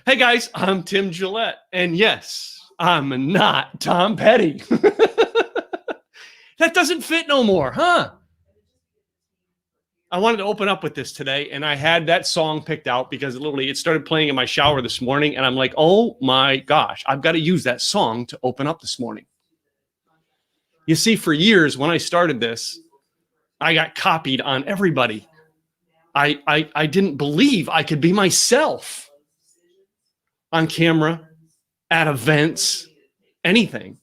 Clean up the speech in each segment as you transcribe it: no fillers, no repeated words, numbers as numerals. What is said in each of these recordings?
Hey guys, I'm Tim Gillette, and yes, I'm not Tom Petty. That doesn't fit no more, huh? I wanted to open up with this today, and I had that song picked out because literally it started playing in my shower this morning, and I'm like, oh my gosh, I've got to use that song to open up this morning. You see, for years when I started this, I got copied on everybody. I didn't believe I could be myself on camera, at events, anything.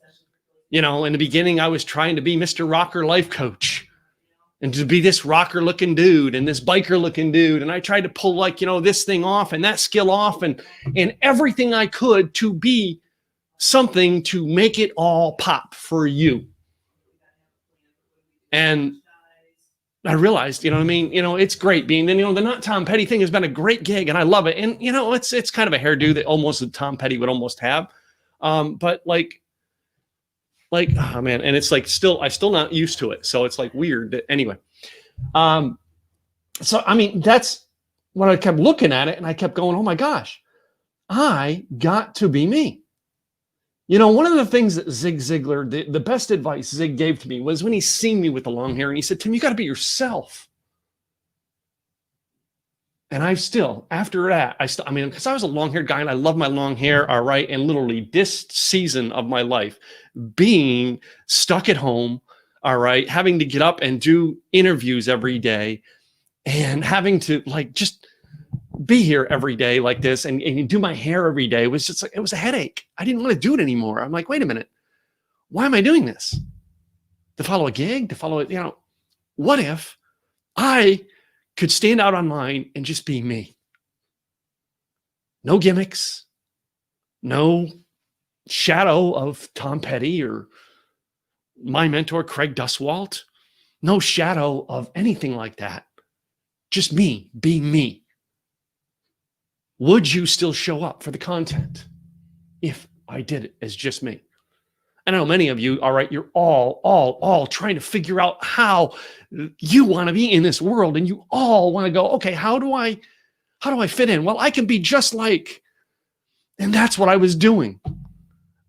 You know, in the beginning, I was trying to be Mr. Rocker life coach and to be this rocker looking dude and this biker looking dude. And I tried to pull like, this thing off and that skill off and everything I could to be something to make it all pop for you. And I realized, it's great being, the Not Tom Petty thing has been a great gig and I love it. And, it's kind of a hairdo that almost Tom Petty would almost have. But like, oh man. And it's like, I'm still not used to it. So it's like weird anyway. So, that's when I kept looking at it and I kept going, oh my gosh, I got to be me. One of the things that Zig Ziglar, the best advice Zig gave to me was when he seen me with the long hair and he said, Tim, you got to be yourself. And after that, because I was a long haired guy and I love my long hair. All right. And literally this season of my life, being stuck at home, all right, having to get up and do interviews every day and having to just be here every day like this and do my hair every day was just like, it was a headache. I didn't want to do it anymore. I'm like, wait a minute. Why am I doing this? To follow a gig, to follow it, what if I could stand out online and just be me? No gimmicks, no shadow of Tom Petty or my mentor, Craig Duswalt, no shadow of anything like that. Just me, being me. Would you still show up for the content if I did it as just me? I know many of you, all right, you're all trying to figure out how you want to be in this world. And you all want to go, okay, how do I fit in? Well, I can be just like, and that's what I was doing.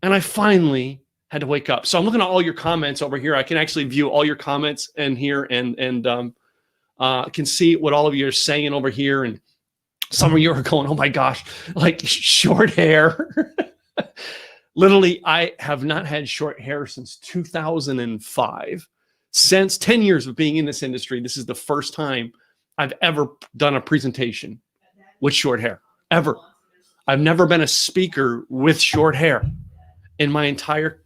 And I finally had to wake up. So I'm looking at all your comments over here. I can actually view all your comments in here and can see what all of you are saying over here. And some of you are going, oh my gosh, like short hair. Literally, I have not had short hair since 2005. Since 10 years of being in this industry, this is the first time I've ever done a presentation with short hair, ever. I've never been a speaker with short hair in my entire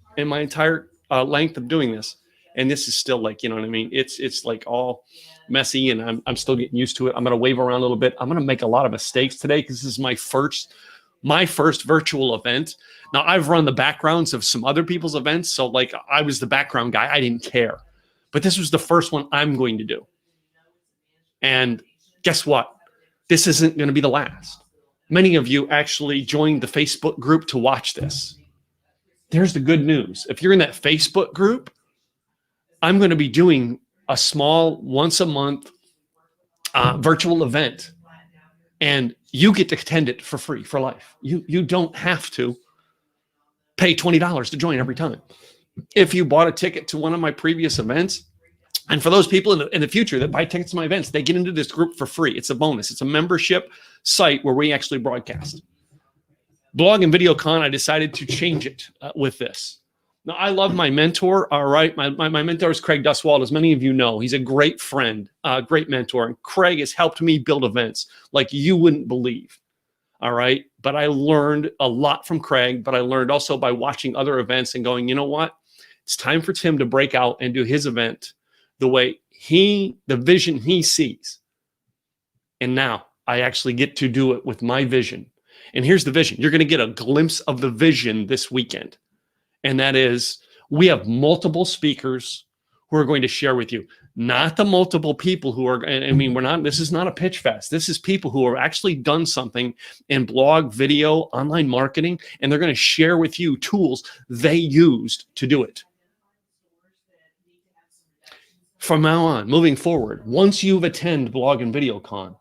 length of doing this. And this is still like, it's like all messy and I'm still getting used to it. I'm going to wave around a little bit. I'm going to make a lot of mistakes today because this is my first virtual event. Now I've run the backgrounds of some other people's events. So like I was the background guy. I didn't care, but this was the first one I'm going to do. And guess what? This isn't going to be the last. Many of you actually joined the Facebook group to watch this. There's the good news. If you're in that Facebook group, I'm going to be doing a small once a month virtual event, and you get to attend it for free for life. You don't have to pay $20 to join every time. If you bought a ticket to one of my previous events, and for those people in the future that buy tickets to my events, they get into this group for free. It's a bonus. It's a membership site where we actually broadcast. Blog and VideoCon, I decided to change it with this. Now, I love my mentor, all right? My mentor is Craig Duswalt, as many of you know. He's a great friend, great mentor. And Craig has helped me build events like you wouldn't believe, all right? But I learned a lot from Craig, but I learned also by watching other events and going, you know what? It's time for Tim to break out and do his event the way the vision he sees. And now I actually get to do it with my vision. And here's the vision. You're going to get a glimpse of the vision this weekend. And that is, we have multiple speakers who are going to share with you, not the multiple people who are, this is not a pitch fest. This is people who have actually done something in blog, video, online marketing, and they're going to share with you tools they used to do it. From now on, moving forward, once you've attended Blog and VideoCon,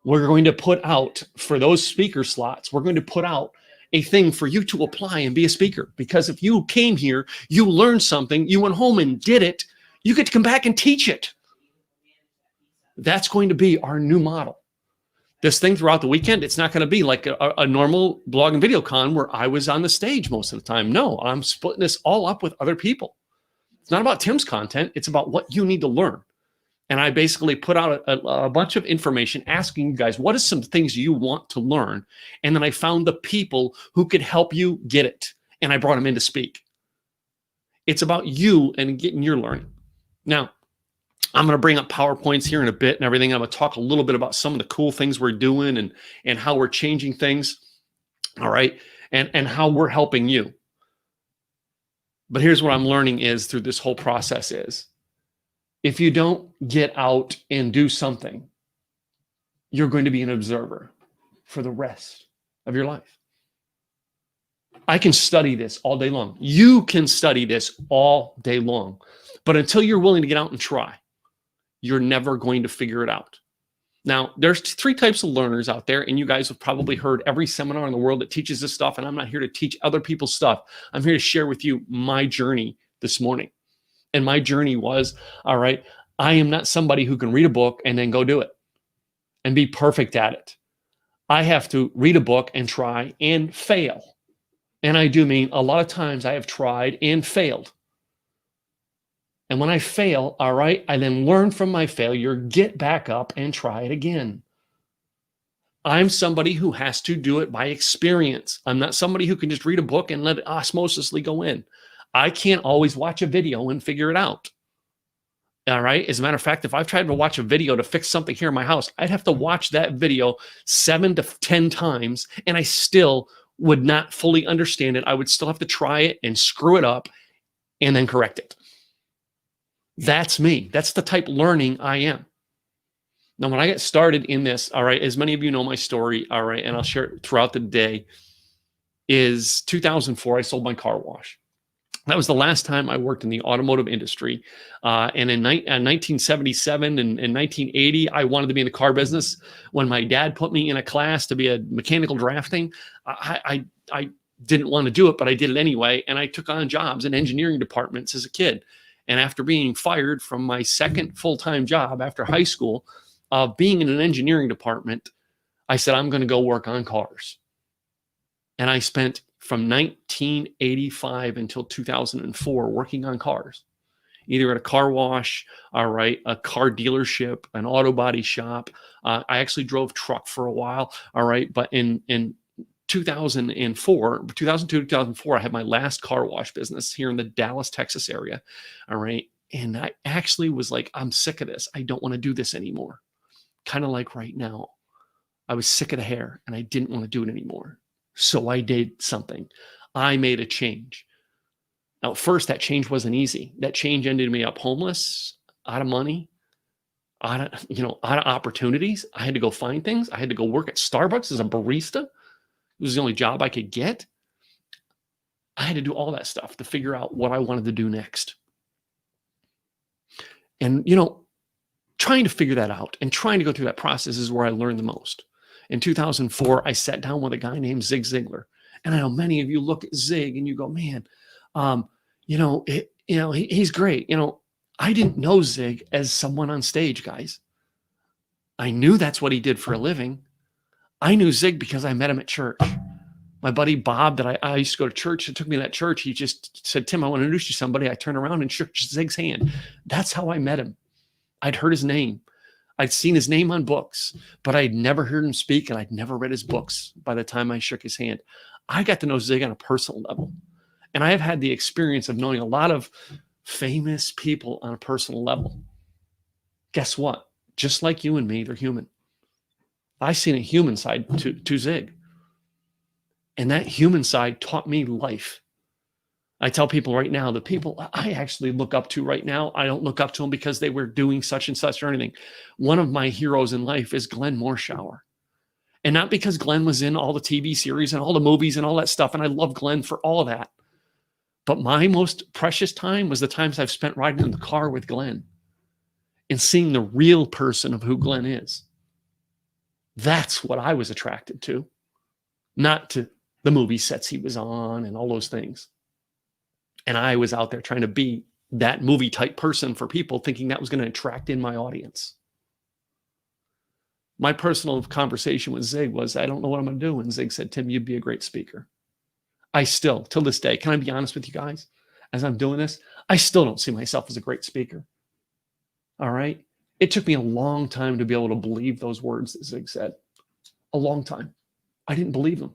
We're going to put out for those speaker slots, we're going to put out a thing for you to apply and be a speaker. Because if you came here, you learned something, you went home and did it, you get to come back and teach it. That's going to be our new model. This thing throughout the weekend, it's not going to be like a normal blog and video con where I was on the stage most of the time. No, I'm splitting this all up with other people. It's not about Tim's content. It's about what you need to learn. And I basically put out a bunch of information asking you guys, what are some things you want to learn? And then I found the people who could help you get it. And I brought them in to speak. It's about you and getting your learning. Now, I'm going to bring up PowerPoints here in a bit and everything. I'm going to talk a little bit about some of the cool things we're doing and how we're changing things. All right. And how we're helping you. But here's what I'm learning is through this whole process is, if you don't get out and do something, you're going to be an observer for the rest of your life. I can study this all day long. You can study this all day long. But until you're willing to get out and try, you're never going to figure it out. Now, there's 3 types of learners out there, and you guys have probably heard every seminar in the world that teaches this stuff, and I'm not here to teach other people's stuff. I'm here to share with you my journey this morning. And my journey was, all right, I am not somebody who can read a book and then go do it and be perfect at it. I have to read a book and try and fail. And I do mean a lot of times I have tried and failed. And when I fail, all right, I then learn from my failure, get back up and try it again. I'm somebody who has to do it by experience. I'm not somebody who can just read a book and let it osmosisly go in. I can't always watch a video and figure it out. All right. As a matter of fact, if I've tried to watch a video to fix something here in my house, I'd have to watch that video 7 to 10 times, and I still would not fully understand it. I would still have to try it and screw it up and then correct it. That's me. That's the type of learning I am. Now, when I get started in this, all right, as many of you know my story, all right, and I'll share it throughout the day, is 2004, I sold my car wash. That was the last time I worked in the automotive industry. And in 1977 and 1980, I wanted to be in the car business. When my dad put me in a class to be a mechanical drafting, I didn't want to do it, but I did it anyway. And I took on jobs in engineering departments as a kid. And after being fired from my second full-time job after high school, being in an engineering department, I said, I'm going to go work on cars. And I spent from 1985 until 2004 working on cars, either at a car wash, all right, a car dealership, an auto body shop. I actually drove truck for a while, all right, but in 2002, 2004, I had my last car wash business here in the Dallas, Texas area, all right, and I actually was like, I'm sick of this. I don't want to do this anymore. Kind of like right now. I was sick of the hair, and I didn't want to do it anymore. So I did something. I made a change. Now, at first, that change wasn't easy. That change ended me up homeless, out of money, out of opportunities. I had to go find things. I had to go work at Starbucks as a barista. It was the only job I could get. I had to do all that stuff to figure out what I wanted to do next. And, trying to figure that out and trying to go through that process is where I learned the most. In 2004, I sat down with a guy named Zig Ziglar. And I know many of you look at Zig and you go, man, he's great. I didn't know Zig as someone on stage, guys. I knew that's what he did for a living. I knew Zig because I met him at church. My buddy Bob that I used to go to church, it took me to that church. He just said, Tim, I want to introduce you to somebody. I turned around and shook Zig's hand. That's how I met him. I'd heard his name. I'd seen his name on books, but I'd never heard him speak, and I'd never read his books by the time I shook his hand. I got to know Zig on a personal level, and I have had the experience of knowing a lot of famous people on a personal level. Guess what? Just like you and me, they're human. I seen a human side to Zig, and that human side taught me life. I tell people right now, the people I actually look up to right now, I don't look up to them because they were doing such and such or anything. One of my heroes in life is Glenn Morshower. And not because Glenn was in all the TV series and all the movies and all that stuff. And I love Glenn for all of that. But my most precious time was the times I've spent riding in the car with Glenn and seeing the real person of who Glenn is. That's what I was attracted to, not to the movie sets he was on and all those things. And I was out there trying to be that movie type person for people, thinking that was going to attract in my audience. My personal conversation with Zig was, I don't know what I'm going to do. And Zig said, Tim, you'd be a great speaker. I still, till this day, can I be honest with you guys? As I'm doing this, I still don't see myself as a great speaker. All right. It took me a long time to be able to believe those words that Zig said. A long time. I didn't believe them.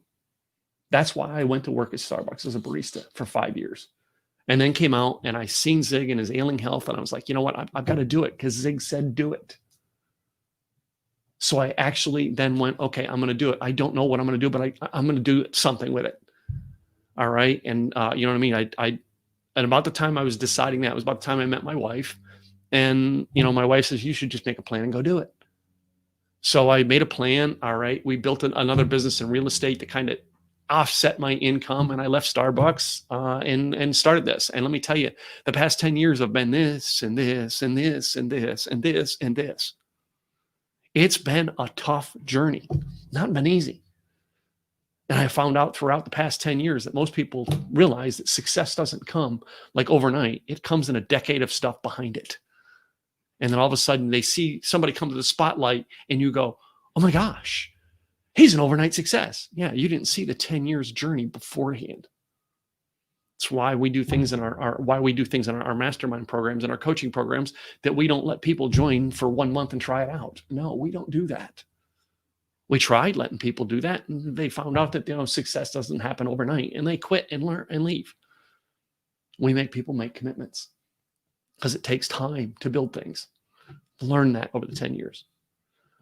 That's why I went to work at Starbucks as a barista for 5 years. And then came out and I seen Zig and his ailing health. And I was like, you know what? I've got to do it because Zig said do it. So I actually then went, okay, I'm going to do it. I don't know what I'm going to do, but I'm going to do something with it. All right. And you know what I mean? And about the time I was deciding that, it was about the time I met my wife. And, you know, my wife says, you should just make a plan and go do it. So I made a plan. All right. We built another business in real estate to kind of offset my income. And I left Starbucks and started this. And let me tell you, the past 10 years have been this and this and this and this and this and this. It's been a tough journey, not been easy. And I found out throughout the past 10 years that most people realize that success doesn't come like overnight. It comes in a decade of stuff behind it. And then all of a sudden they see somebody come to the spotlight and you go, oh my gosh, he's an overnight success. Yeah, you didn't see the 10 years journey beforehand. It's why we do things in our mastermind programs and our coaching programs that we don't let people join for 1 month and try it out. No, we don't do that. We tried letting people do that, and they found out that, you know, success doesn't happen overnight, and they quit and learn and leave. We make people make commitments because it takes time to build things. Learn that over the 10 years.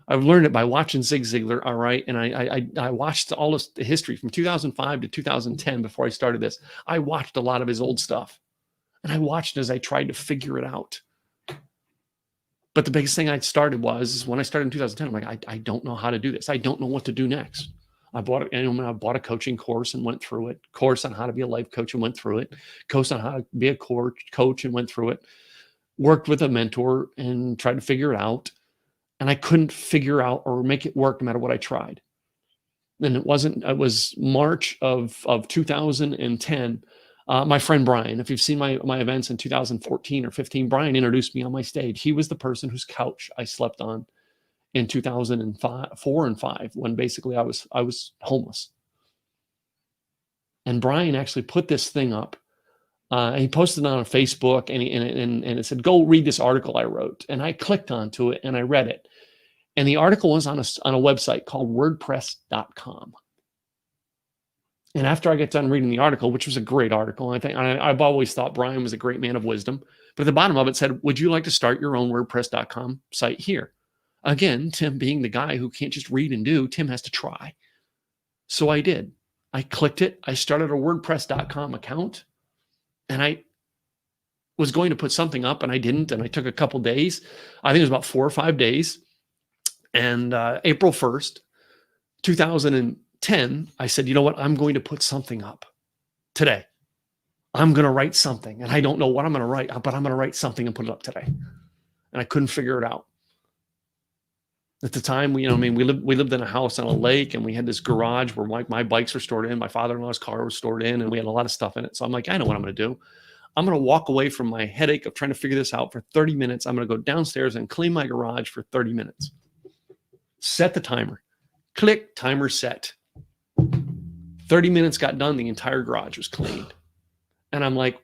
I've learned it by watching Zig Ziglar, all right? And I watched all of the history from 2005 to 2010 before I started this. I watched a lot of his old stuff. And I watched as I tried to figure it out. But the biggest thing I started was when I started in 2010, I'm like, I don't know how to do this. I don't know what to do next. I bought a coaching course and went through it. Course on how to be a life coach and went through it. Course on how to be a coach and went through it. Worked with a mentor and tried to figure it out. And I couldn't figure out or make it work no matter what I tried. And it was March of 2010. My friend Brian, if you've seen my events in 2014 or 15, Brian introduced me on my stage. He was the person whose couch I slept on in 2004 and 5, when basically I was homeless. And Brian actually put this thing up. He posted it on Facebook and it said, go read this article I wrote. And I clicked onto it and I read it. And the article was on a website called WordPress.com. And after I got done reading the article, which was a great article, I've always thought Brian was a great man of wisdom. But at the bottom of it said, would you like to start your own WordPress.com site here? Again, Tim being the guy who can't just read and do, Tim has to try. So I did. I clicked it. I started a WordPress.com account. And I was going to put something up and I didn't. And I took a couple days. I think it was about 4 or 5 days. And April 1st, 2010, I said, you know what? I'm going to put something up today. I'm going to write something. And I don't know what I'm going to write, but I'm going to write something and put it up today. And I couldn't figure it out. At the time, we lived in a house on a lake and we had this garage where my bikes were stored in. My father-in-law's car was stored in and we had a lot of stuff in it. So I'm like, I know what I'm going to do. I'm going to walk away from my headache of trying to figure this out for 30 minutes. I'm going to go downstairs and clean my garage for 30 minutes. Set the timer. Click, timer set. 30 minutes got done. The entire garage was cleaned. And I'm like,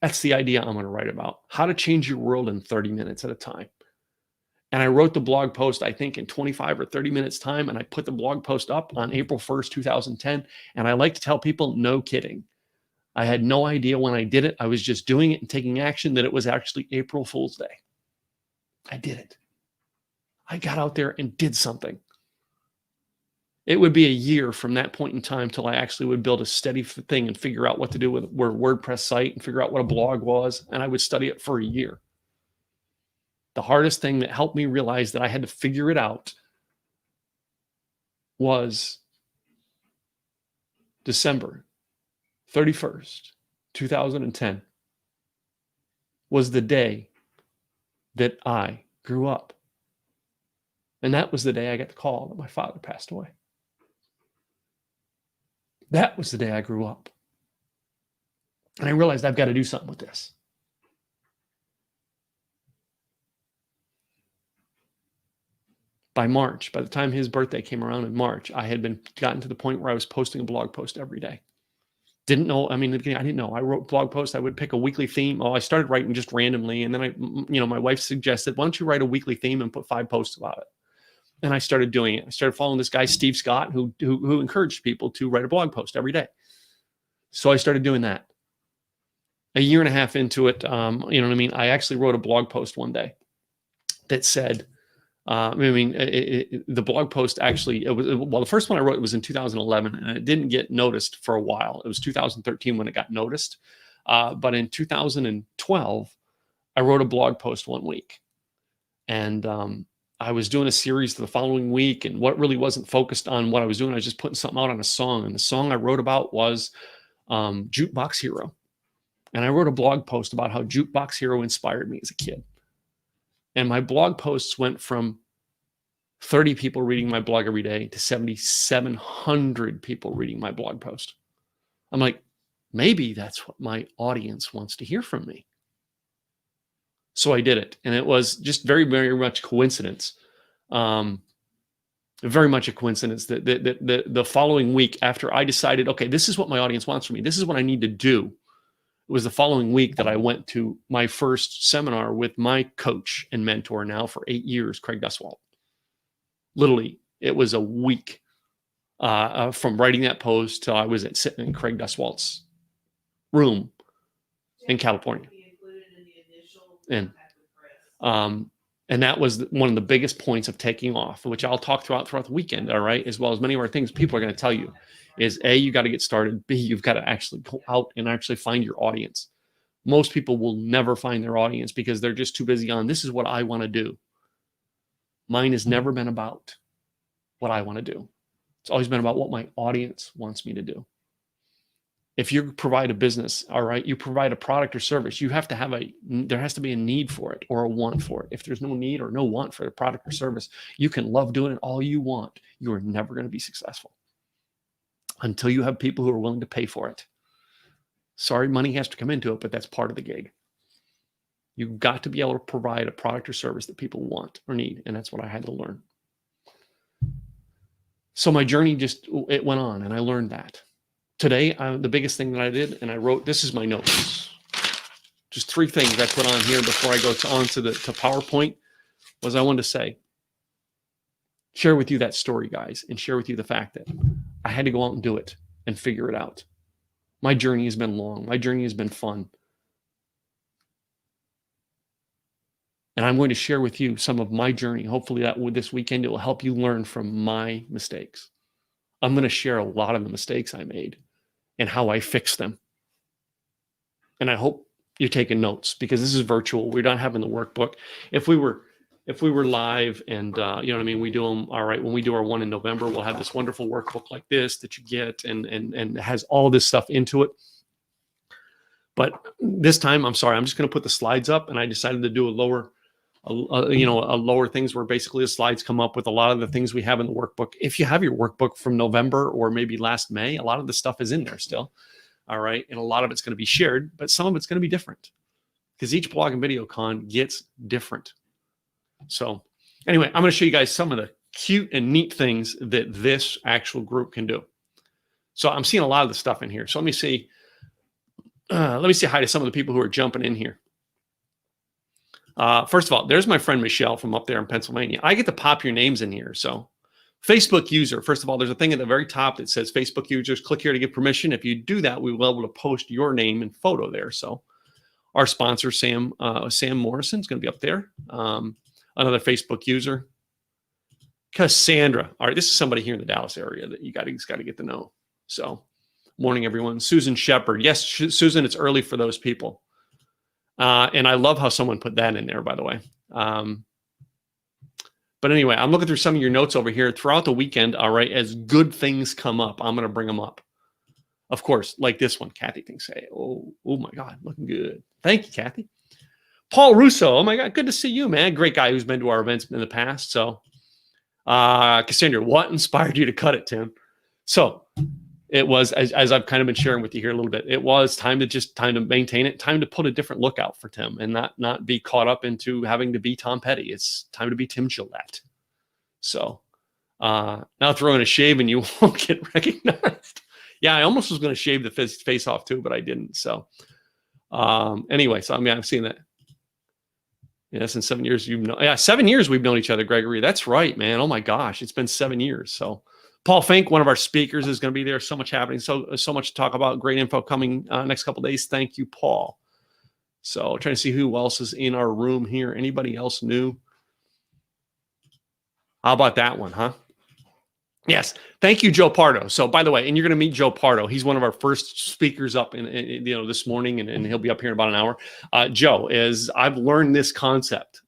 that's the idea I'm going to write about. How to change your world in 30 minutes at a time. And I wrote the blog post, I think, in 25 or 30 minutes time. And I put the blog post up on April 1st, 2010. And I like to tell people, no kidding. I had no idea when I did it. I was just doing it and taking action that it was actually April Fool's Day. I did it. I got out there and did something. It would be a year from that point in time till I actually would build a steady thing and figure out what to do with a WordPress site and figure out what a blog was. And I would study it for a year. The hardest thing that helped me realize that I had to figure it out was December 31st, 2010 was the day that I grew up. And that was the day I got the call that my father passed away. That was the day I grew up. And I realized I've got to do something with this. By March, by the time his birthday came around in March, I had gotten to the point where I was posting a blog post every day. Didn't know. I mean, I didn't know. I wrote blog posts. I would pick a weekly theme. Oh, I started writing just randomly. And then my wife suggested, why don't you write a weekly theme and put 5 posts about it? And I started doing it. I started following this guy, Steve Scott, who encouraged people to write a blog post every day. So I started doing that. A year and a half into it, I actually wrote a blog post one day that said, the blog post actually, the first one I wrote was in 2011, and it didn't get noticed for a while. It was 2013 when it got noticed. But in 2012, I wrote a blog post one week, and I was doing a series the following week, and what really wasn't focused on what I was doing. I was just putting something out on a song, and the song I wrote about was Jukebox Hero. And I wrote a blog post about how Jukebox Hero inspired me as a kid. And my blog posts went from 30 people reading my blog every day to 7,700 people reading my blog post. I'm like, maybe that's what my audience wants to hear from me. So I did it. And it was just very, very much coincidence. Very much a coincidence that the following week after I decided, okay, this is what my audience wants from me. This is what I need to do. It was the following week that I went to my first seminar with my coach and mentor now for 8 years, Craig Duswalt. Literally, it was a week from writing that post till I was sitting in Craig Duswalt's room in California. And that was one of the biggest points of taking off, which I'll talk throughout the weekend, all right, as well as many of our things people are going to tell you. Is A, you got to get started. B, you've got to actually go out and actually find your audience. Most people will never find their audience because they're just too busy on, this is what I want to do. Mine has never been about what I want to do. It's always been about what my audience wants me to do. If you provide a business, all right, you provide a product or service, you have to there has to be a need for it or a want for it. If there's no need or no want for the product or service, you can love doing it all you want. You are never going to be successful until you have people who are willing to pay for it. Sorry, money has to come into it, but that's part of the gig. You've got to be able to provide a product or service that people want or need, and that's what I had to learn. So my journey it went on, and I learned that. Today, the biggest thing that I did, and I wrote, this is my notes. Just 3 things I put on here before I go to PowerPoint, was I wanted to share with you that story, guys, and share with you the fact that I had to go out and do it and figure it out. My journey has been long. My journey has been fun. And I'm going to share with you some of my journey. Hopefully this weekend, it will help you learn from my mistakes. I'm going to share a lot of the mistakes I made and how I fixed them. And I hope you're taking notes because this is virtual. We're not having the workbook. If we were live and, we do them, all right, when we do our one in November, we'll have this wonderful workbook like this that you get and it has all this stuff into it. But this time, I'm sorry, I'm just going to put the slides up, and I decided to do a lower things where basically the slides come up with a lot of the things we have in the workbook. If you have your workbook from November or maybe last May, a lot of the stuff is in there still. All right. And a lot of it's going to be shared, but some of it's going to be different because each blog and video con gets different. So anyway, I'm going to show you guys some of the cute and neat things that this actual group can do. So I'm seeing a lot of the stuff in here. So let me say hi to some of the people who are jumping in here. First of all, there's my friend Michelle from up there in Pennsylvania. I get to pop your names in here. So Facebook user, first of all, there's a thing at the very top that says Facebook users, click here to give permission. If you do that, we will be able to post your name and photo there. So our sponsor, Sam Morrison, is going to be up there. Another Facebook user, Cassandra. All right, this is somebody here in the Dallas area that you got to get to know. So morning, everyone. Susan Shepard. Yes, Susan, it's early for those people. And I love how someone put that in there, by the way. But anyway, I'm looking through some of your notes over here throughout the weekend. All right, as good things come up, I'm going to bring them up. Of course, like this one, Kathy thinks, hey, oh my God, looking good. Thank you, Kathy. Paul Russo, oh my God, good to see you, man. Great guy who's been to our events in the past. So Cassandra, what inspired you to cut it, Tim? So it was, as I've kind of been sharing with you here a little bit, it was time to maintain it, time to put a different look out for Tim and not be caught up into having to be Tom Petty. It's time to be Tim Gillette. So now throwing a shave and you won't get recognized. Yeah, I almost was going to shave the face off too, but I didn't. So anyway, so I mean, I've seen that. Yes, in 7 years, 7 years we've known each other, Gregory. That's right, man. Oh my gosh, it's been 7 years. So Paul Fink, one of our speakers, is going to be there. So much happening. So much to talk about. Great info coming next couple of days. Thank you, Paul. So trying to see who else is in our room here. Anybody else new? How about that one, huh? Yes. Thank you, Joe Pardo. So by the way, and you're going to meet Joe Pardo. He's one of our first speakers up in this morning, and he'll be up here in about an hour. Joe is, I've learned this concept.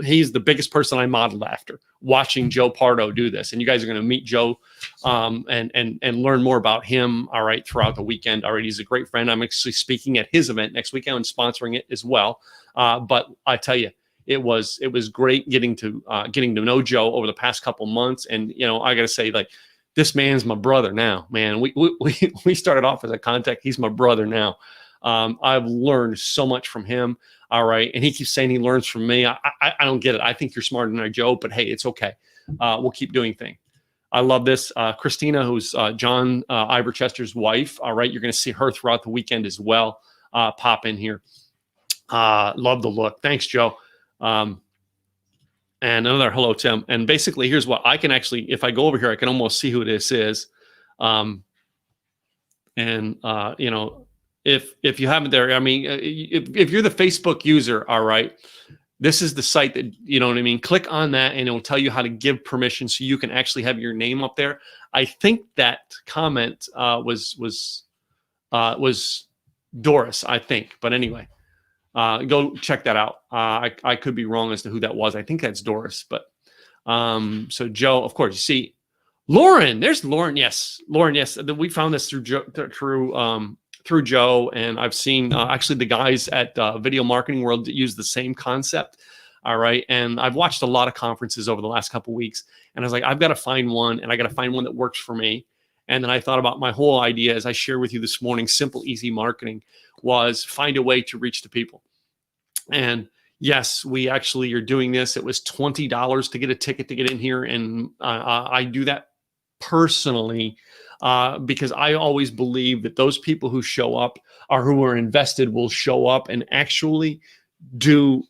He's the biggest person I modeled after, watching Joe Pardo do this. And you guys are going to meet Joe and learn more about him, all right, throughout the weekend. All right, he's a great friend. I'm actually speaking at his event next weekend and sponsoring it as well. But I tell you, it was great getting to know Joe over the past couple months. And, I got to say, like, this man's my brother now, man. We started off as a contact. He's my brother now. I've learned so much from him. All right. And he keeps saying he learns from me. I don't get it. I think you're smarter than I, Joe, but hey, it's okay. We'll keep doing things. I love this. Christina, who's John Iverchester's wife. All right. You're going to see her throughout the weekend as well. Pop in here. Love the look. Thanks, Joe. And another hello, Tim. And basically, here's what I can actually, if I go over here, I can almost see who this is. If you haven't there, I mean, if you're the Facebook user, all right, this is the site that, you know what I mean? Click on that and it'll tell you how to give permission so you can actually have your name up there. I think that comment was Doris, I think. But anyway, go check that out. I could be wrong as to who that was. I think that's Doris. But so Joe, of course, you see Lauren. There's Lauren. Yes, Lauren. Yes, we found this through Joe, and I've seen actually the guys at Video Marketing World that use the same concept. All right, and I've watched a lot of conferences over the last couple of weeks, and I was like, I've got to find one, and I got to find one that works for me. And then I thought about my whole idea, as I shared with you this morning, simple, easy marketing, was find a way to reach the people. And yes, we actually are doing this. It was $20 to get a ticket to get in here, and I do that personally. Because I always believe that those people who show up or who are invested will show up and actually do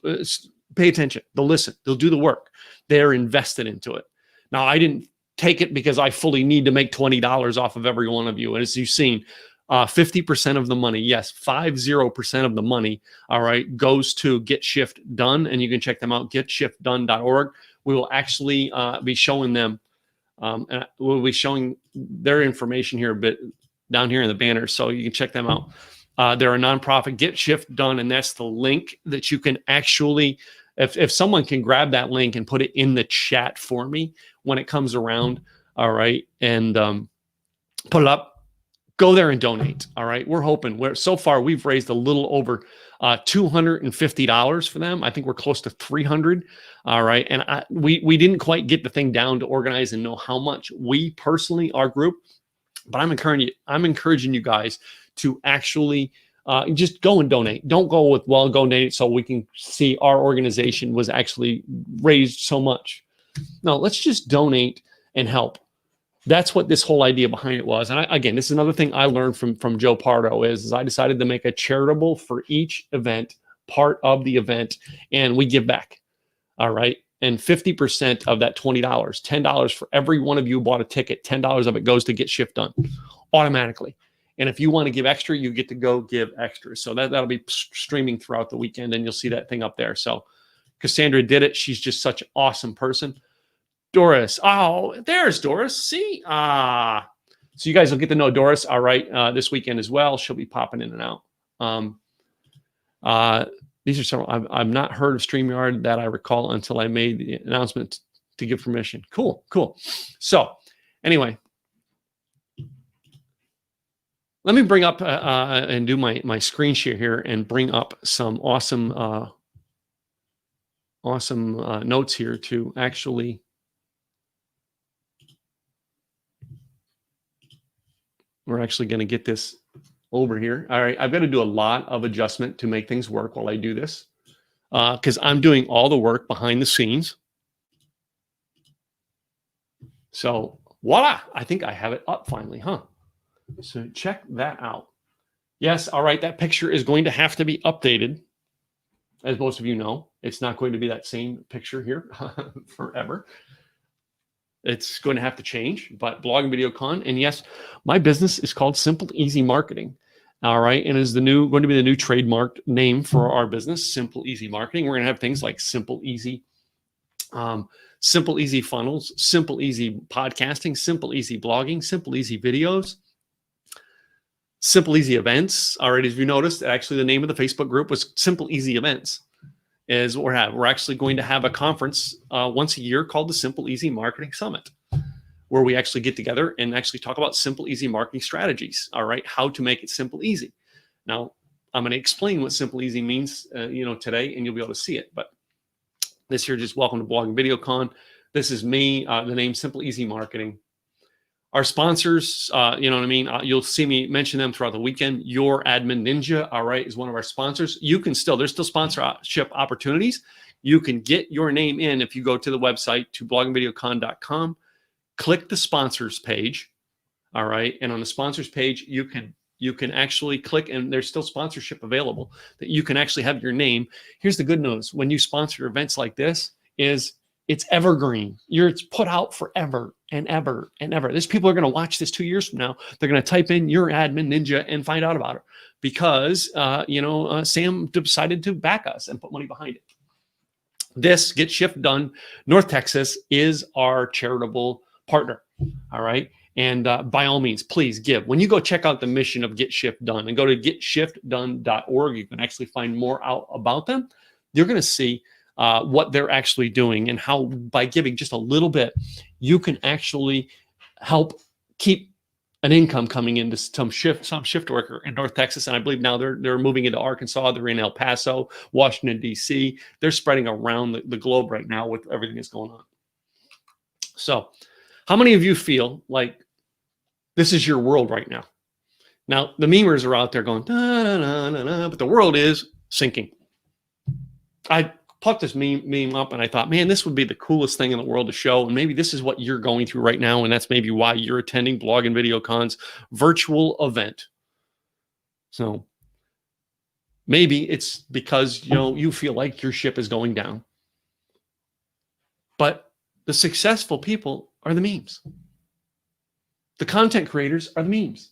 pay attention. They'll listen. They'll do the work. They're invested into it. Now, I didn't take it because I fully need to make $20 off of every one of you. And as you've seen, 50% of the money, yes, 50% of the money, all right, goes to Get Shift Done. And you can check them out, getshiftdone.org. We will actually be showing them. And we'll be showing their information here a bit down here in the banner, so you can check them out. They're a nonprofit, Get Shift Done, and that's the link that you can actually, if someone can grab that link and put it in the chat for me when it comes around, all right, and put it up, go there and donate, all right? We're hoping, so far we've raised a little over $250 for them. I think we're close to 300. All right. And we didn't quite get the thing down to organize and know how much we personally, our group, but I'm encouraging you guys to actually just go and donate. Don't go with, well, go donate so we can see our organization was actually raised so much. No, let's just donate and help. That's what this whole idea behind it was. And again, this is another thing I learned from Joe Pardo is I decided to make a charitable for each event, part of the event, and we give back. All right. And 50% of that $20, $10 for every one of you who bought a ticket, $10 of it goes to Get Shift Done automatically. And if you want to give extra, you get to go give extra. So that'll be streaming throughout the weekend, and you'll see that thing up there. So Cassandra did it. She's just such an awesome person. Doris. Oh, there's Doris. See? So you guys will get to know Doris, all right, this weekend as well. She'll be popping in and out. These are several. I've not heard of StreamYard that I recall until I made the announcement to give permission. Cool. So anyway, let me bring up and do my screen share here and bring up some awesome notes here to actually We're actually going to get this over here. All right. I've got to do a lot of adjustment to make things work while I do this because I'm doing all the work behind the scenes. So voila, I think I have it up finally, huh? So check that out. Yes. All right. That picture is going to have to be updated. As most of you know, it's not going to be that same picture here forever. It's going to have to change, but Blog and Video Con. And yes, my business is called Simple Easy Marketing. All right. And is going to be the new trademarked name for our business, Simple Easy Marketing. We're going to have things like Simple Easy Funnels, Simple Easy Podcasting, Simple Easy Blogging, Simple Easy Videos, Simple Easy Events. All right. As you noticed, actually the name of the Facebook group was Simple Easy Events. Is what we're actually going to have a conference once a year called the Simple Easy Marketing Summit, where we actually get together and actually talk about simple, easy marketing strategies. All right, how to make it simple, easy. Now, I'm going to explain what simple, easy means, today, and you'll be able to see it. But this here, just welcome to Blog and Video Con. This is me. The name Simple Easy Marketing. Our sponsors, you'll see me mention them throughout the weekend. Your Admin Ninja, all right, is one of our sponsors. There's still sponsorship opportunities. You can get your name in if you go to the website to blogandvideocon.com, click the sponsors page, all right, and on the sponsors page, you can actually click, and there's still sponsorship available that you can actually have your name. Here's the good news: when you sponsor events like this, it's evergreen. It's put out forever and ever and ever. There's people are going to watch this 2 years from now. They're going to type in Your Admin Ninja and find out about it because, Sam decided to back us and put money behind it. This Get Shift Done North Texas is our charitable partner. All right. And by all means, please give. When you go check out the mission of Get Shift Done and go to getshiftdone.org, you can actually find more out about them. You're going to see what they're actually doing and how by giving just a little bit, you can actually help keep an income coming into some shift worker in North Texas. And I believe now they're moving into Arkansas. They're in El Paso, Washington, D.C. They're spreading around the globe right now with everything that's going on. So how many of you feel like this is your world right now? Now, the memers are out there going, da, da, da, da, da, but the world is sinking. I plucked this meme up and I thought, man, this would be the coolest thing in the world to show. And maybe this is what you're going through right now. And that's maybe why you're attending Blog and Video Con's virtual event. So maybe it's because, you feel like your ship is going down. But the successful people are the memes. The content creators are the memes.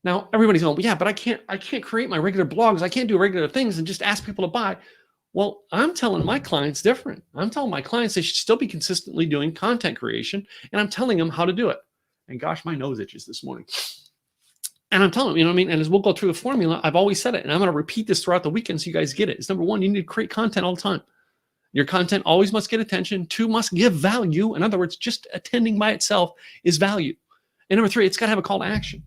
Now, everybody's going, yeah, but I can't create my regular blogs. I can't do regular things and just ask people to buy. Well, I'm telling my clients different. I'm telling my clients they should still be consistently doing content creation, and I'm telling them how to do it. And gosh, my nose itches this morning. And I'm telling them, And as we'll go through the formula, I've always said it, and I'm going to repeat this throughout the weekend so you guys get it. It's number one, you need to create content all the time. Your content always must get attention. 2, must give value. In other words, just attending by itself is value. And number 3, it's got to have a call to action.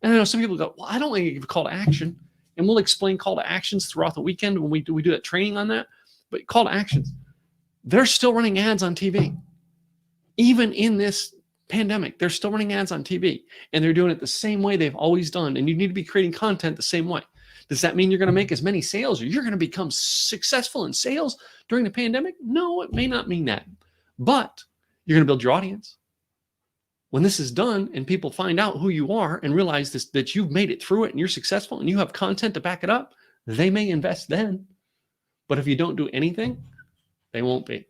And I know some people go, well, I don't want to give a call to action. And we'll explain call to actions throughout the weekend when we do that training on that. But call to actions, they're still running ads on TV. Even in this pandemic, they're still running ads on TV. And they're doing it the same way they've always done. And you need to be creating content the same way. Does that mean you're going to make as many sales or you're going to become successful in sales during the pandemic? No, it may not mean that. But you're going to build your audience. When this is done and people find out who you are and realize that you've made it through it and you're successful and you have content to back it up, they may invest then. But if you don't do anything, they won't be.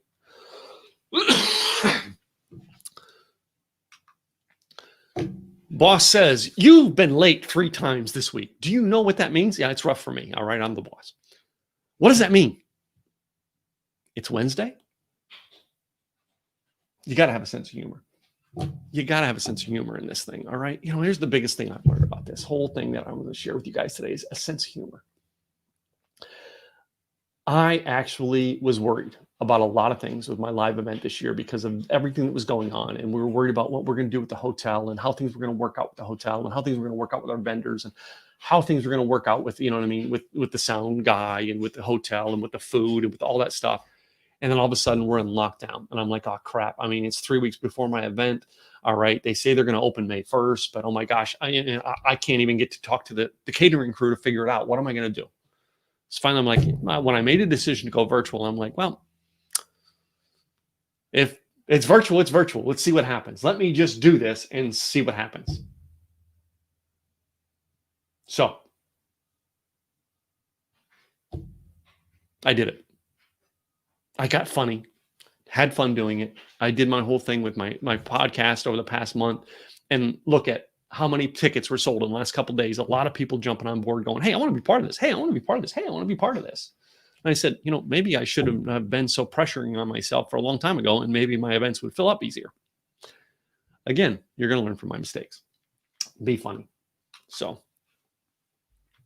Boss says, you've been late 3 times this week. Do you know what that means? Yeah, it's rough for me. All right, I'm the boss. What does that mean? It's Wednesday. You got to have a sense of humor. You got to have a sense of humor in this thing, all right? Here's the biggest thing I've learned about this whole thing that I'm going to share with you guys today is a sense of humor. I actually was worried about a lot of things with my live event this year because of everything that was going on. And we were worried about what we're going to do with the hotel and how things were going to work out with the hotel and how things were going to work out with our vendors and how things were going to work out with, with the sound guy and with the hotel and with the food and with all that stuff. And then all of a sudden we're in lockdown. And I'm like, oh, crap. I mean, it's 3 weeks before my event. All right. They say they're going to open May 1st, but oh my gosh, I can't even get to talk to the catering crew to figure it out. What am I going to do? So finally, I'm like, when I made a decision to go virtual, I'm like, well, if it's virtual, it's virtual. Let's see what happens. Let me just do this and see what happens. So I did it. I got funny, had fun doing it. I did my whole thing with my podcast over the past month, and look at how many tickets were sold in the last couple of days. A lot of people jumping on board going, hey, I want to be part of this. Hey, I want to be part of this. Hey, I want to be part of this. And I said, maybe I should have been so pressuring on myself for a long time ago, and maybe my events would fill up easier. Again, you're going to learn from my mistakes. Be funny. So,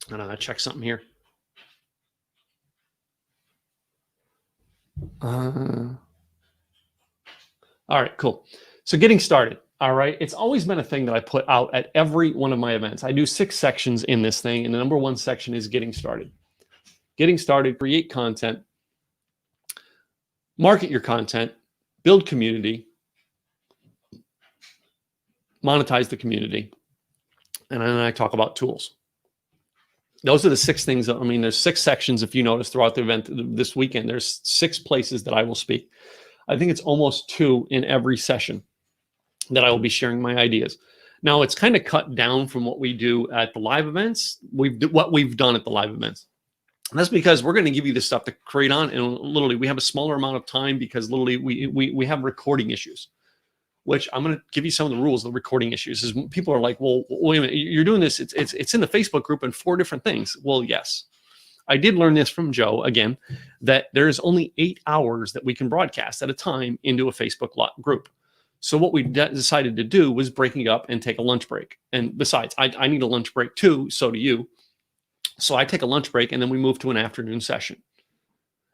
I'm going to check something here. All right, cool. So getting started. All right. It's always been a thing that I put out at every one of my events. I do 6 sections in this thing. And the number 1 section is getting started. Getting started, create content, market your content, build community, monetize the community. And then I talk about tools. Those are the 6 things. There's 6 sections. If you notice throughout the event this weekend, there's 6 places that I will speak. I think it's almost 2 in every session that I will be sharing my ideas. Now it's kind of cut down from what we do at the live events. What we've done at the live events. And that's because we're going to give you the stuff to create on, and literally we have a smaller amount of time because literally we have recording issues, which I'm going to give you some of the rules of the recording issues. Is people are like, well, wait a minute, you're doing this. It's in the Facebook group and 4 different things. Well, yes. I did learn this from Joe, again, that there's only 8 hours that we can broadcast at a time into a Facebook group. So what we decided to do was breaking up and take a lunch break. And besides, I need a lunch break too, so do you. So I take a lunch break and then we move to an afternoon session.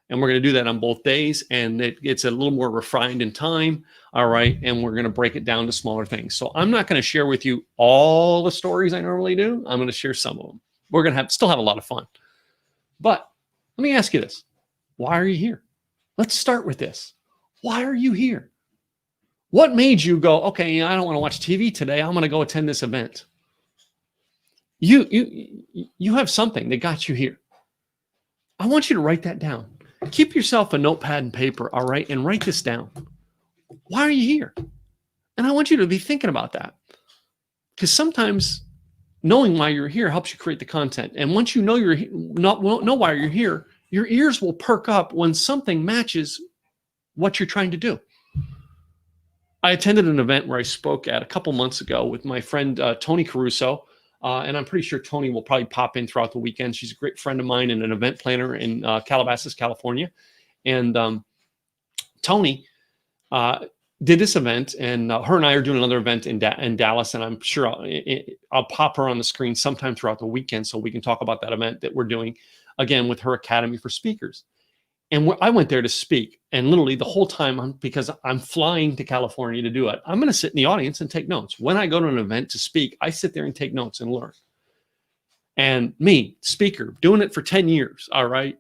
And we're going to do that on both days. And it's a little more refined in time. All right. And we're going to break it down to smaller things. So I'm not going to share with you all the stories I normally do. I'm going to share some of them. We're going to still have a lot of fun. But let me ask you this. Why are you here? Let's start with this. Why are you here? What made you go, okay, I don't want to watch TV today. I'm going to go attend this event. You have something that got you here. I want you to write that down. Keep yourself a notepad and paper, all right, and write this down. Why are you here? And I want you to be thinking about that. Because sometimes knowing why you're here helps you create the content. And once you know know why you're here, your ears will perk up when something matches what you're trying to do. I attended an event where I spoke at a couple months ago with my friend Tony Caruso. And I'm pretty sure Tony will probably pop in throughout the weekend. She's a great friend of mine and an event planner in Calabasas, California. And Tony did this event, and her and I are doing another event in Dallas. And I'm sure I'll pop her on the screen sometime throughout the weekend so we can talk about that event that we're doing, again, with her Academy for Speakers. And I went there to speak, and literally the whole time, because I'm flying to California to do it, I'm going to sit in the audience and take notes. When I go to an event to speak, I sit there and take notes and learn. And me, speaker, doing it for 10 years, all right,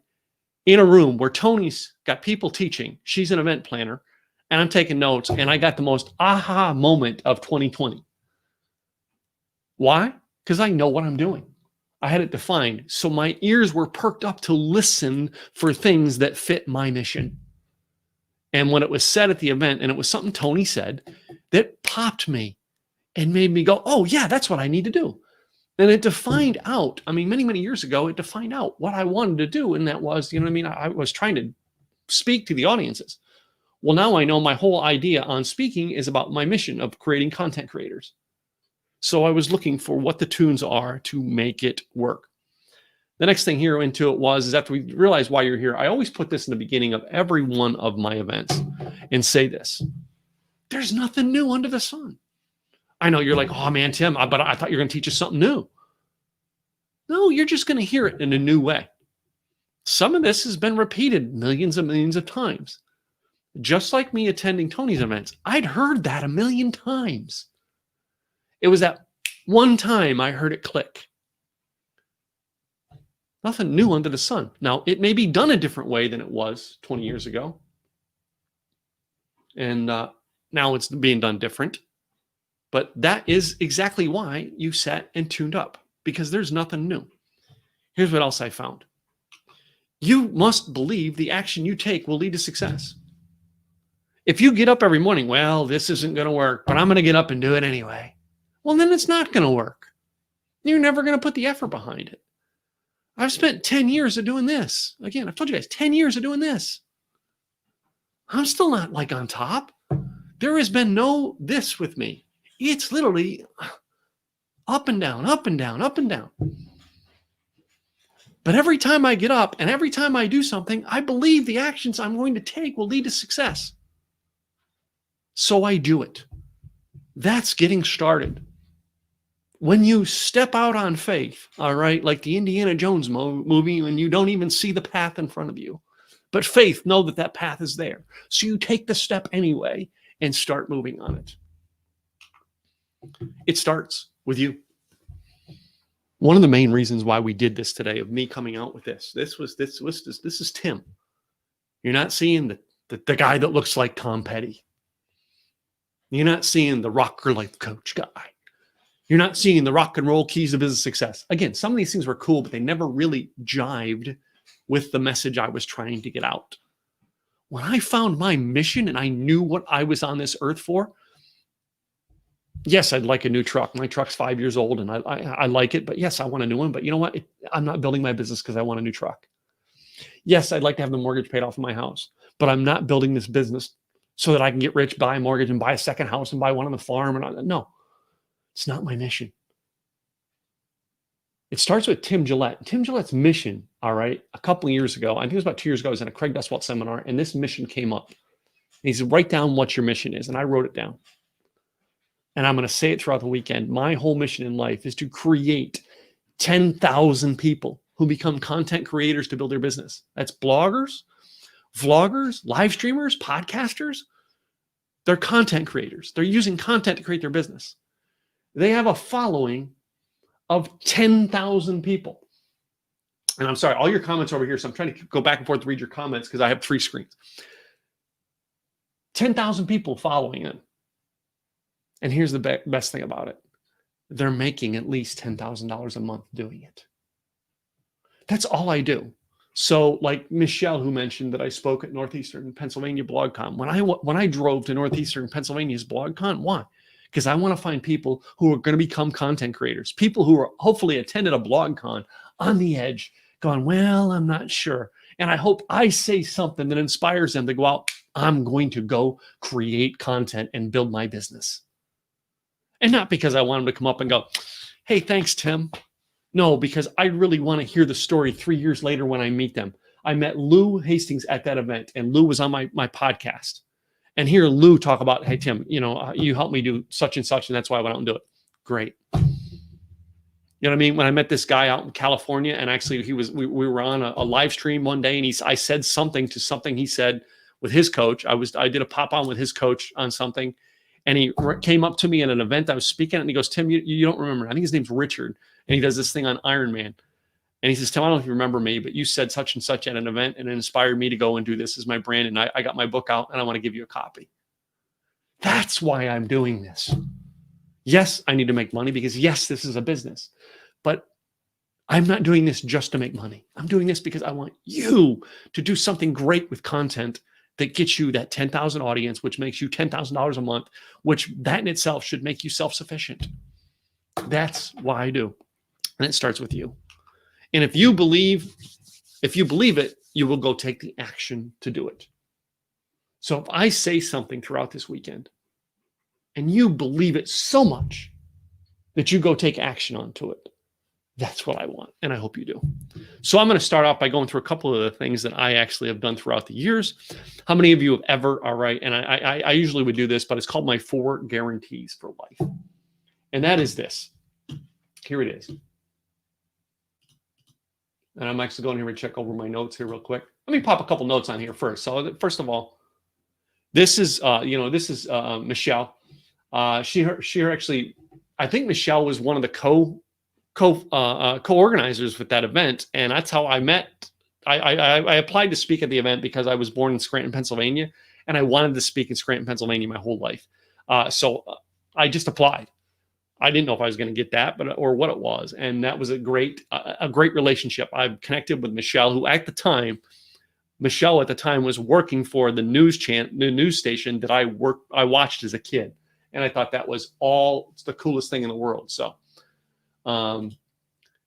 in a room where Tony's got people teaching, she's an event planner, and I'm taking notes, and I got the most aha moment of 2020. Why? Because I know what I'm doing. I had it defined. So my ears were perked up to listen for things that fit my mission. And when it was said at the event, and it was something Tony said, that popped me and made me go, oh yeah, that's what I need to do. And it defined out, many, many years ago, it defined out what I wanted to do. And that was, I was trying to speak to the audiences. Well, now I know my whole idea on speaking is about my mission of creating content creators. So I was looking for what the tunes are to make it work. The next thing here into it is after we realize why you're here, I always put this in the beginning of every one of my events and say this: there's nothing new under the sun. I know you're like, oh man, Tim, but I thought you were going to teach us something new. No, you're just going to hear it in a new way. Some of this has been repeated millions and millions of times. Just like me attending Tony's events, I'd heard that a million times. It was that one time I heard it click. Nothing new under the sun. Now, it may be done a different way than it was 20 years ago. And now it's being done different. But that is exactly why you sat and tuned up, because there's nothing new. Here's what else I found. You must believe the action you take will lead to success. If you get up every morning, well, this isn't going to work, but I'm going to get up and do it anyway. Well, then it's not going to work. You're never going to put the effort behind it. I've spent 10 years of doing this. Again, I've told you guys, 10 years of doing this. I'm still not like on top. There has been no this with me. It's literally up and down, up and down, up and down. But every time I get up and every time I do something, I believe the actions I'm going to take will lead to success. So I do it. That's getting started. When you step out on faith, all right, like the Indiana Jones movie, when you don't even see the path in front of you, but faith, know that that path is there. So you take the step anyway and start moving on it. It starts with you. One of the main reasons why we did this today, of me coming out with this is Tim. You're not seeing the guy that looks like Tom Petty. You're not seeing the rocker life coach guy. You're not seeing the rock and roll keys to business success. Again, some of these things were cool, but they never really jived with the message I was trying to get out. When I found my mission and I knew what I was on this earth for, yes, I'd like a new truck. My truck's 5 years old and I like it, but yes, I want a new one. But you know what? I'm not building my business because I want a new truck. Yes, I'd like to have the mortgage paid off of my house, but I'm not building this business so that I can get rich, buy a mortgage and buy a second house and buy one on the farm. No, it's not my mission. It starts with Tim Gillette. Tim Gillette's mission, all right, a couple of years ago, I think it was about 2 years ago, I was in a Craig Duswalt seminar, and this mission came up. And he said, write down what your mission is. And I wrote it down. And I'm going to say it throughout the weekend. My whole mission in life is to create 10,000 people who become content creators to build their business. That's bloggers, vloggers, live streamers, podcasters. They're content creators. They're using content to create their business. They have a following of 10,000 people. And I'm sorry, all your comments over here, so I'm trying to go back and forth to read your comments because I have 3 screens. 10,000 people following it. And here's the best thing about it. They're making at least $10,000 a month doing it. That's all I do. So like Michelle, who mentioned that I spoke at Northeastern Pennsylvania BlogCon. When I drove to Northeastern Pennsylvania's BlogCon, why? Because I want to find people who are going to become content creators, people who are hopefully attended a BlogCon on the edge going, well, I'm not sure. And I hope I say something that inspires them to go out. I'm going to go create content and build my business. And not because I want them to come up and go, hey, thanks, Tim. No, because I really want to hear the story 3 years later when I meet them. I met Lou Hastings at that event, and Lou was on my podcast. And hear Lou talk about, hey, Tim, you helped me do such and such, and that's why I went out and do it. Great. You know what I mean? When I met this guy out in California, and actually we were on a live stream one day, and I said something to something he said with his coach. I did a pop on with his coach on something. And he came up to me at an event I was speaking at, and he goes, Tim, you don't remember. I think his name's Richard, and he does this thing on Iron Man. And he says, Tim, I don't know if you remember me, but you said such and such at an event, and it inspired me to go and do this as my brand, and I got my book out, and I want to give you a copy. That's why I'm doing this. Yes, I need to make money because, yes, this is a business. But I'm not doing this just to make money. I'm doing this because I want you to do something great with content that gets you that 10,000 audience, which makes you $10,000 a month, which that in itself should make you self-sufficient. That's why I do. And it starts with you. And if you believe it, you will go take the action to do it. So if I say something throughout this weekend and you believe it so much that you go take action onto it, that's what I want, and I hope you do. So I'm going to start off by going through a couple of the things that I actually have done throughout the years. How many of you have ever, all right, and I usually would do this, but it's called my 4 guarantees for life. And that is this. Here it is. And I'm actually going here and check over my notes here real quick. Let me pop a couple notes on here first. So first of all, this is Michelle. She actually, I think Michelle was one of the co-organizers with that event, and that's how I met. I applied to speak at the event because I was born in Scranton, Pennsylvania, and I wanted to speak in Scranton, Pennsylvania my whole life. So I just applied. I didn't know if I was going to get that, or what it was, and that was a great relationship. I connected with Michelle, who at the time was working for the news station that I watched as a kid, and I thought that was it's the coolest thing in the world. So,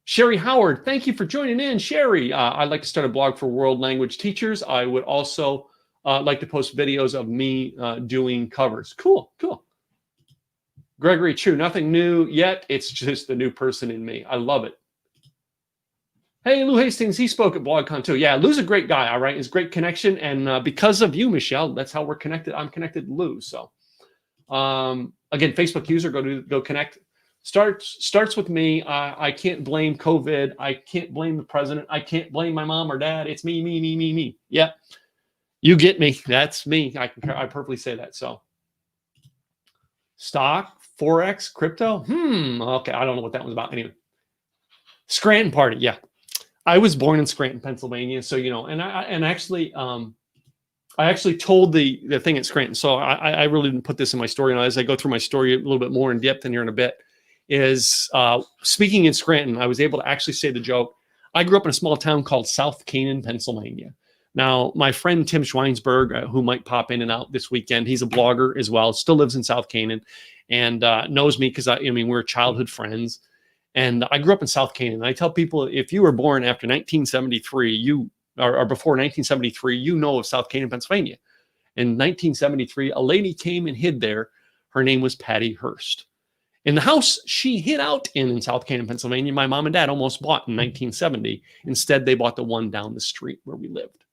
Sherry Howard, thank you for joining in, Sherry. I'd like to start a blog for world language teachers. I would also like to post videos of me doing covers. Cool. Gregory Chu, nothing new yet. It's just the new person in me. I love it. Hey, Lou Hastings, he spoke at BlogCon too. Yeah, Lou's a great guy, all right? He's a great connection. And because of you, Michelle, that's how we're connected. I'm connected to Lou. So, again, Facebook user, go connect. Starts with me. I can't blame COVID. I can't blame the president. I can't blame my mom or dad. It's me. Yeah, you get me. That's me. I perfectly say that. So, stock, Forex, crypto. Okay, I don't know what that was about. Anyway, Scranton party. Yeah, I was born in Scranton, Pennsylvania. So and I actually told the thing at Scranton. So I really didn't put this in my story. And as I go through my story a little bit more in depth in here in a bit, is speaking in Scranton, I was able to actually say the joke. I grew up in a small town called South Canaan, Pennsylvania. Now, my friend Tim Schweinsberg, who might pop in and out this weekend, he's a blogger as well, still lives in South Canaan, and knows me because we're childhood friends. And I grew up in South Canaan. I tell people, if you were born after 1973, or before 1973, you know of South Canaan, Pennsylvania. In 1973, a lady came and hid there. Her name was Patty Hearst. In the house she hid out in South Canaan, Pennsylvania, my mom and dad almost bought in 1970. Instead, they bought the one down the street where we lived.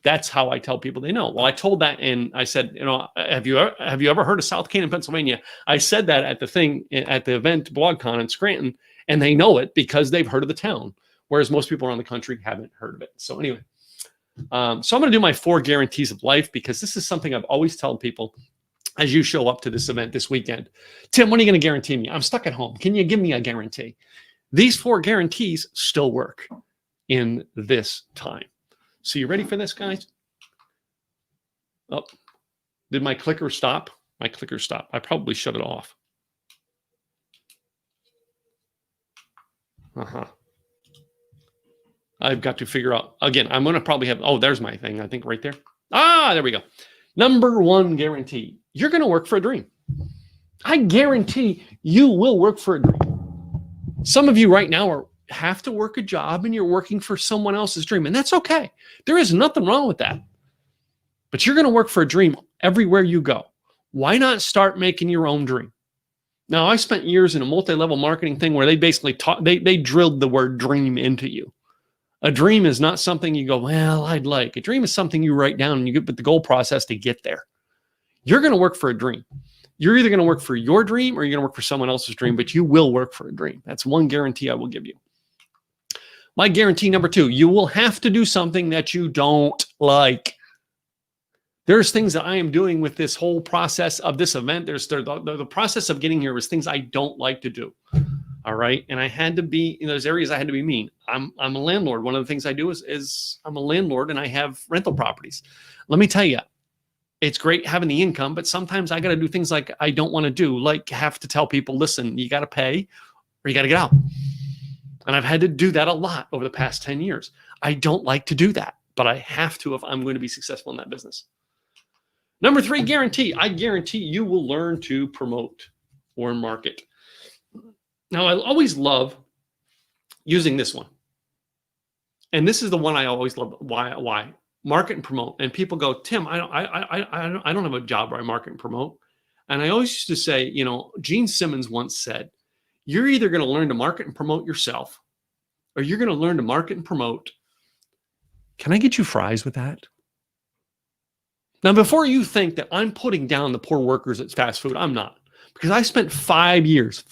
That's how I tell people they know. Well, I told that, and I said, have you ever heard of South Canaan, Pennsylvania? I said that at the event BlogCon in Scranton, and they know it because they've heard of the town, whereas most people around the country haven't heard of it. So anyway, so I'm going to do my 4 guarantees of life, because this is something I've always told people as you show up to this event this weekend. Tim, when are you going to guarantee me? I'm stuck at home. Can you give me a guarantee? These 4 guarantees still work in this time. So you ready for this, guys? Oh, did my clicker stop? My clicker stopped. I probably shut it off. I've got to figure out, again, I'm going to probably have, there's my thing, I think right there. There we go. Number 1 guarantee. You're going to work for a dream. I guarantee you will work for a dream. Some of you right now have to work a job and you're working for someone else's dream, and that's okay. There is nothing wrong with that. But you're going to work for a dream everywhere you go. Why not start making your own dream? Now, I spent years in a multi-level marketing thing where they basically they drilled the word dream into you. A dream is not something you go, well, I'd like. A dream is something you write down and you get with the goal process to get there. You're going to work for a dream. You're either going to work for your dream or you're going to work for someone else's dream, but you will work for a dream. That's one guarantee I will give you. My guarantee number 2, you will have to do something that you don't like. There's things that I am doing with this whole process of this event. There's the process of getting here was things I don't like to do. All right. And I had to be in those areas. I had to be mean. I'm a landlord. One of the things I do is I'm a landlord and I have rental properties. Let me tell you, it's great having the income, but sometimes I got to do things like I don't want to do, like have to tell people, listen, you got to pay or you got to get out. And I've had to do that a lot over the past 10 years. I don't like to do that, but I have to if I'm going to be successful in that business. Number 3 guarantee. I guarantee you will learn to promote or market. Now, I always love using this one. And this is the one I always love. Why? Market and promote. And people go, Tim, I don't have a job where I market and promote. And I always used to say, Gene Simmons once said, you're either going to learn to market and promote yourself, or you're going to learn to market and promote. Can I get you fries with that? Now, before you think that I'm putting down the poor workers at fast food, I'm not. Because I spent 5 years,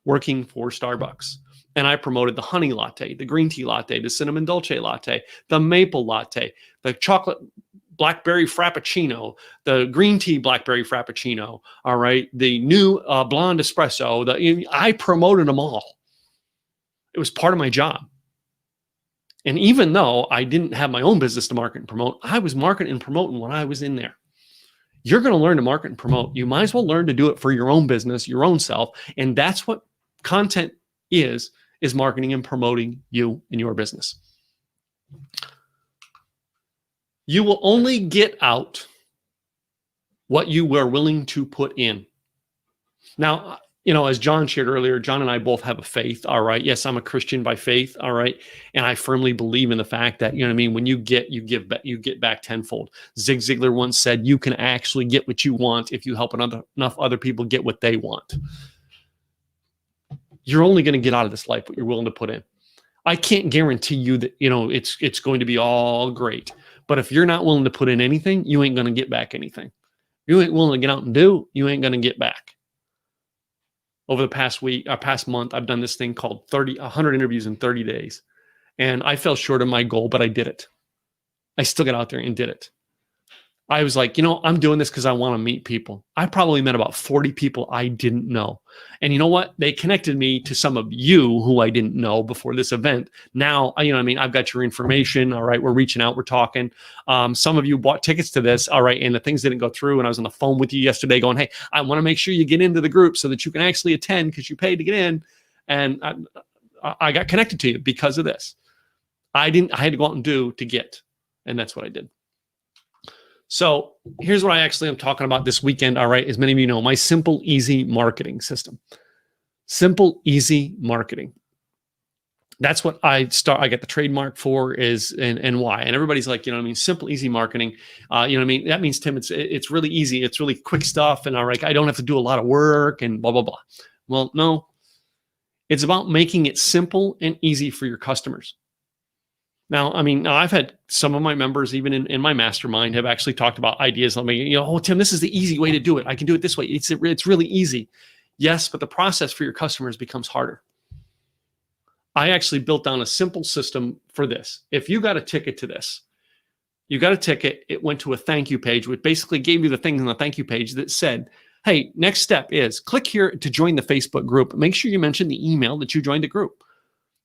working for Starbucks. And I promoted the honey latte, the green tea latte, the cinnamon dolce latte, the maple latte, the chocolate blackberry frappuccino, the green tea blackberry frappuccino, all right, the new blonde espresso. I promoted them all. It was part of my job. And even though I didn't have my own business to market and promote, I was marketing and promoting when I was in there. You're going to learn to market and promote. You might as well learn to do it for your own business, your own self. And that's what content is marketing and promoting you and your business. You will only get out what you were willing to put in. Now, as John shared earlier, John and I both have a faith. All right. Yes, I'm a Christian by faith. All right. And I firmly believe in the fact that, when you get, you get back tenfold. Zig Ziglar once said, you can actually get what you want if you help enough other people get what they want. You're only going to get out of this life what you're willing to put in. I can't guarantee you that, it's going to be all great. But if you're not willing to put in anything, you ain't going to get back anything. You ain't willing to get out and do, you ain't going to get back. Over the past month, I've done this thing called 100 interviews in 30 days. And I fell short of my goal, but I did it. I still got out there and did it. I was like, I'm doing this because I want to meet people. I probably met about 40 people I didn't know. And you know what? They connected me to some of you who I didn't know before this event. Now, I've got your information. All right. We're reaching out. We're talking. Some of you bought tickets to this. All right. And the things didn't go through. And I was on the phone with you yesterday going, hey, I want to make sure you get into the group so that you can actually attend because you paid to get in. And I got connected to you because of this. I had to go out and do to get. And that's what I did. So here's what I actually am talking about this weekend. All right. As many of you know, my simple, easy marketing system. Simple, easy marketing. That's what I get the trademark for and why. And everybody's like, simple, easy marketing. That means, Tim, it's really easy. It's really quick stuff. And all right, I don't have to do a lot of work and blah, blah, blah. Well, no, it's about making it simple and easy for your customers. Now, I've had some of my members, even in my mastermind, have actually talked about ideas. Oh, Tim, this is the easy way to do it. I can do it this way. It's really easy. Yes, but the process for your customers becomes harder. I actually built down a simple system for this. If you got a ticket to this, you got a ticket, it went to a thank you page, which basically gave you the things on the thank you page that said, hey, next step is click here to join the Facebook group. Make sure you mention the email that you joined the group.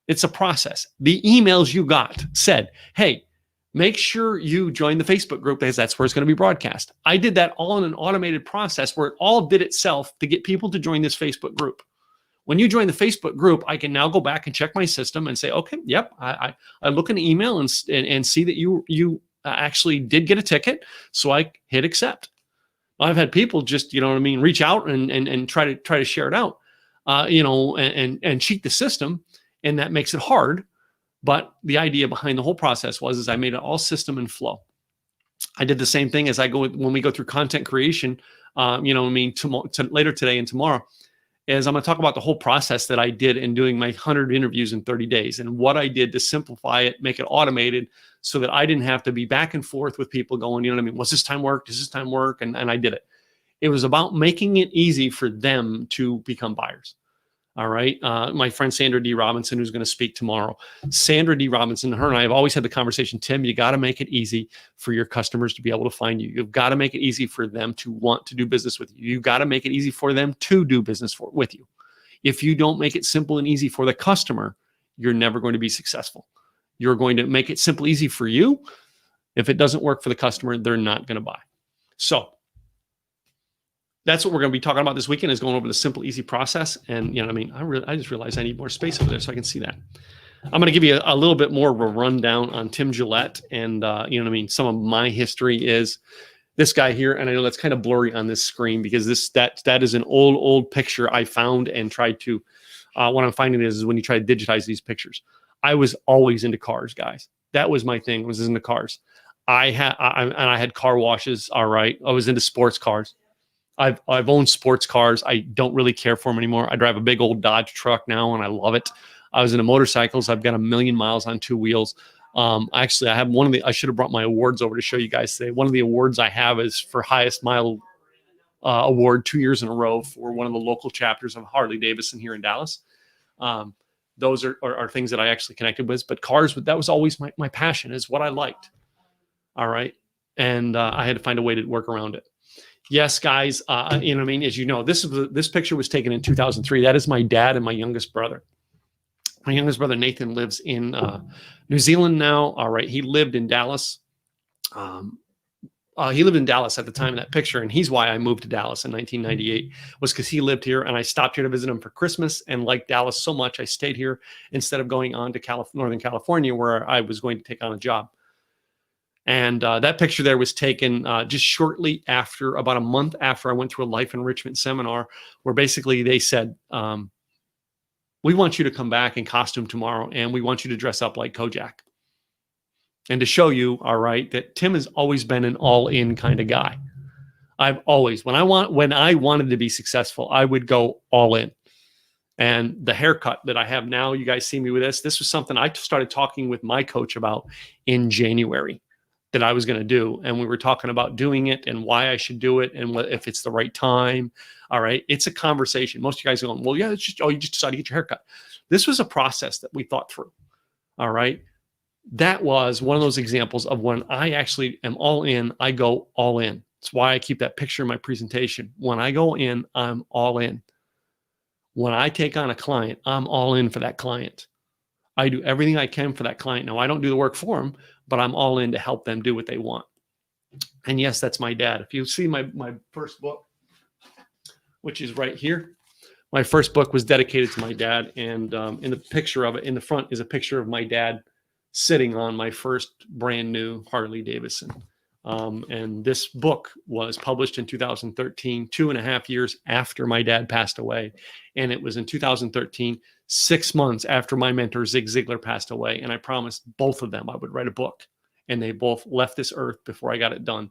It's a process. The emails you got said, hey, make sure you join the Facebook group because that's where it's going to be broadcast. I did that all in an automated process where it all did itself to get people to join this Facebook group. When you join the Facebook group, I can now go back and check my system and say, okay, yep, I look in the email and see that you actually did get a ticket. So I hit accept. I've had people just, reach out and try to share it out, and cheat the system. And that makes it hard. But the idea behind the whole process was I made it all system and flow. I did the same thing as when we go through content creation, later today and tomorrow, is I'm going to talk about the whole process that I did in doing my 100 interviews in 30 days and what I did to simplify it, make it automated so that I didn't have to be back and forth with people going, was this time work? Does this time work? And I did it. It was about making it easy for them to become buyers. All right. My friend, Sandra D. Robinson, who's going to speak tomorrow. Sandra D. Robinson, her and I have always had the conversation, Tim, you got to make it easy for your customers to be able to find you. You've got to make it easy for them to want to do business with you. You've got to make it easy for them to do business with you. If you don't make it simple and easy for the customer, you're never going to be successful. You're going to make it simple, easy for you. If it doesn't work for the customer, they're not going to buy. So that's what we're going to be talking about this weekend, is going over the simple, easy process. And, I just realized I need more space over there so I can see that. I'm going to give you a little bit more of a rundown on Tim Gillette. And, some of my history is this guy here. And I know that's kind of blurry on this screen because that is an old picture I found and tried to, what I'm finding is when you try to digitize these pictures. I was always into cars, guys. That was my thing, was into cars. I had car washes. All right. I was into sports cars. I've owned sports cars. I don't really care for them anymore. I drive a big old Dodge truck now, and I love it. I was into motorcycles. I've got 1 million miles on 2 wheels. Actually, I have I should have brought my awards over to show you guys today. One of the awards I have is for highest mile award 2 years in a row for one of the local chapters of Harley Davidson here in Dallas. Those are things that I actually connected with. But cars, that was always my passion, is what I liked. All right. And I had to find a way to work around it. Yes, guys, as you know, this picture was taken in 2003. That is my dad and my youngest brother. My youngest brother, Nathan, lives in New Zealand now. All right. He lived in Dallas. He lived in Dallas at the time of that picture, and he's why I moved to Dallas in 1998, was because he lived here, and I stopped here to visit him for Christmas, and liked Dallas so much, I stayed here instead of going on to Northern California, where I was going to take on a job. And that picture there was taken just shortly after, about a month after I went through a life enrichment seminar, where basically they said, we want you to come back in costume tomorrow, and we want you to dress up like Kojak. And to show you, all right, that Tim has always been an all-in kind of guy. I've always, when I wanted to be successful, I would go all in. And the haircut that I have now, you guys see me with this. This was something I started talking with my coach about in January that I was going to do. And we were talking about doing it and why I should do it and if it's the right time. All right. It's a conversation. Most of you guys are going, well, yeah, it's just, you just decided to get your haircut. This was a process that we thought through. All right. That was one of those examples of when I actually am all in, I go all in. That's why I keep that picture in my presentation. When I go in, I'm all in. When I take on a client, I'm all in for that client. I do everything I can for that client. Now, I don't do the work for them, but I'm all in to help them do what they want. And yes, that's my dad. If you see my first book, which is right here, my first book was dedicated to my dad. And in the picture of it, in the front is a picture of my dad sitting on my first brand new Harley Davidson. And this book was published in 2013, 2.5 years after my dad passed away. And it was in 2013, 6 months after my mentor, Zig Ziglar, passed away. And I promised both of them I would write a book. And they both left this earth before I got it done.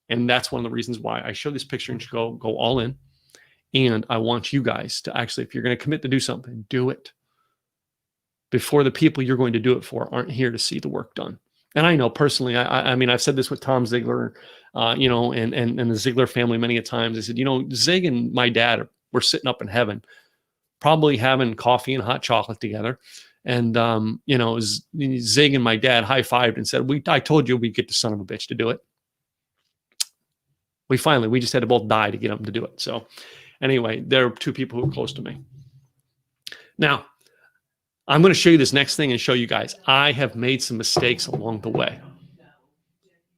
And that's one of the reasons why I show this picture and go all in. And I want you guys to actually, if you're going to commit to do something, do it before the people you're going to do it for aren't here to see the work done. And I know personally, I mean, I've said this with Tom Ziglar, and the Ziglar family many a times. I said, Zig and my dad were sitting up in heaven, probably having coffee and hot chocolate together. And, Zig and my dad high-fived and said, I told you we'd get the son of a bitch to do it. We just had to both die to get them to do it. So anyway, there are two people who are close to me. Now, I'm going to show you this next thing and show you guys, I have made some mistakes along the way.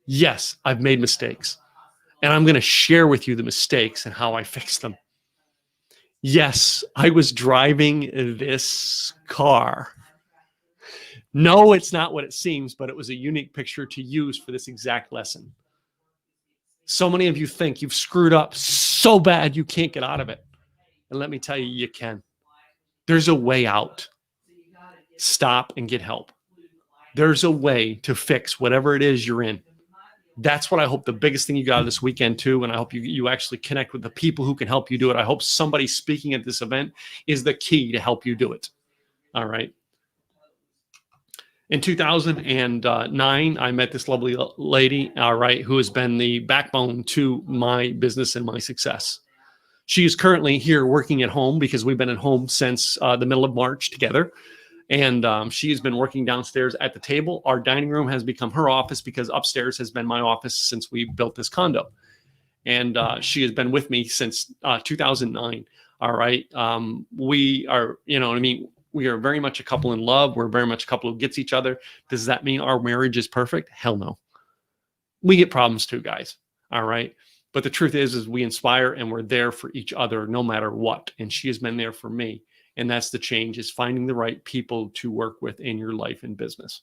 Yes, I've made mistakes. And I'm going to share with you the mistakes and how I fixed them. Yes, I was driving this car. No, it's not what it seems, but it was a unique picture to use for this exact lesson. So many of you think you've screwed up so bad you can't get out of it. And let me tell you, you can. There's a way out. Stop and get help. There's a way to fix whatever it is you're in. That's what I hope the biggest thing you got this weekend too. And I hope you actually connect with the people who can help you do it. I hope somebody speaking at this event is the key to help you do it. All right. In 2009, I met this lovely lady, all right, who has been the backbone to my business and my success. She is currently here working at home because we've been at home since the middle of March together. And she has been working downstairs at the table. Our dining room has become her office because upstairs has been my office since we built this condo. And she has been with me since 2009. All right. We are, we are very much a couple in love. We're very much a couple who gets each other. Does that mean our marriage is perfect? Hell no. We get problems too, guys. All right. But the truth is we inspire and we're there for each other no matter what. And she has been there for me. And that's the change, is finding the right people to work with in your life and business.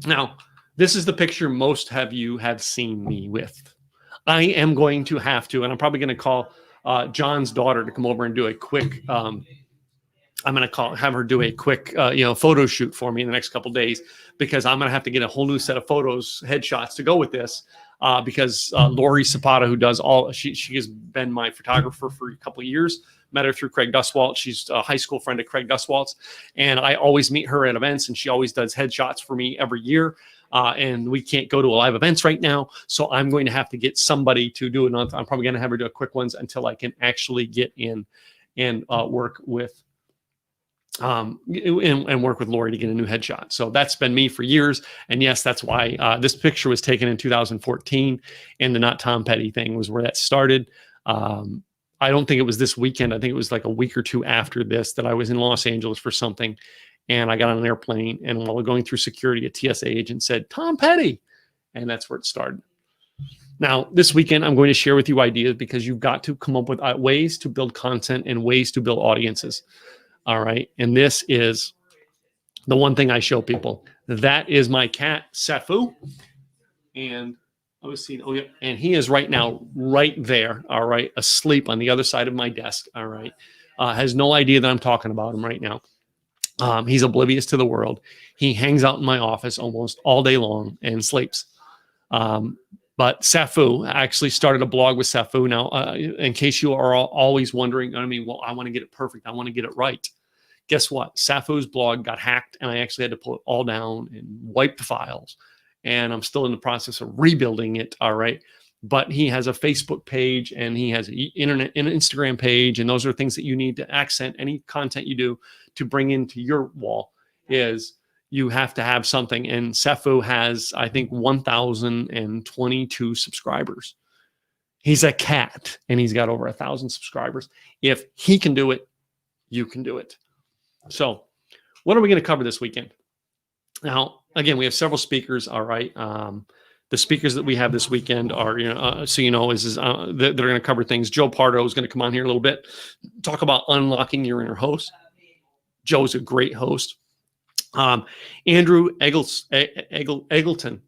Now, this is the picture most of you have seen me with. I am going to have to, and I'm probably going to call John's daughter to come over and do a quick, I'm going to have her do a quick, photo shoot for me in the next couple of days, because I'm going to have to get a whole new set of photos, headshots to go with this. Because Lori Zapata, who does she has been my photographer for a couple of years. Met her through Craig Duswalt. She's a high school friend of Craig Duswalt's. And I always meet her at events, and she always does headshots for me every year. And we can't go to live events right now. So I'm going to have to get somebody to do it. I'm probably going to have her do a quick ones until I can actually get in and work with work with Lori to get a new headshot. So that's been me for years. And yes, that's why this picture was taken in 2014. And the Not Tom Petty thing was where that started. I don't think it was this weekend. I think it was like a week or two after this that I was in Los Angeles for something. And I got on an airplane, and while going through security, a TSA agent said, Tom Petty. And that's where it started. Now, this weekend, I'm going to share with you ideas because you've got to come up with ways to build content and ways to build audiences. All right. And this is the one thing I show people. That is my cat, Safu. And I was seeing, oh, yeah. And he is right now, right there. All right. Asleep on the other side of my desk. All right. Has no idea that I'm talking about him right now. He's oblivious to the world. He hangs out in my office almost all day long and sleeps. But Safu, I actually started a blog with Safu. Now, in case you are always wondering, I mean, well, I want to get it perfect. I want to get it right. Guess what? Safu's blog got hacked, and I actually had to pull it all down and wipe the files. And I'm still in the process of rebuilding it. All right. But he has a Facebook page, and he has an Instagram page. And those are things that you need to accent any content you do to bring into your wall. Is you have to have something. And Safu has, I think, 1,022 subscribers. He's a cat, and he's got over 1,000 subscribers. If he can do it, you can do it. So what are we going to cover this weekend? Now, again, we have several speakers. All right. The speakers that we have this weekend are, they're going to cover things. Joe Pardo is going to come on here a little bit, talk about unlocking your inner host. Joe's a great host. Andrew Eggleton.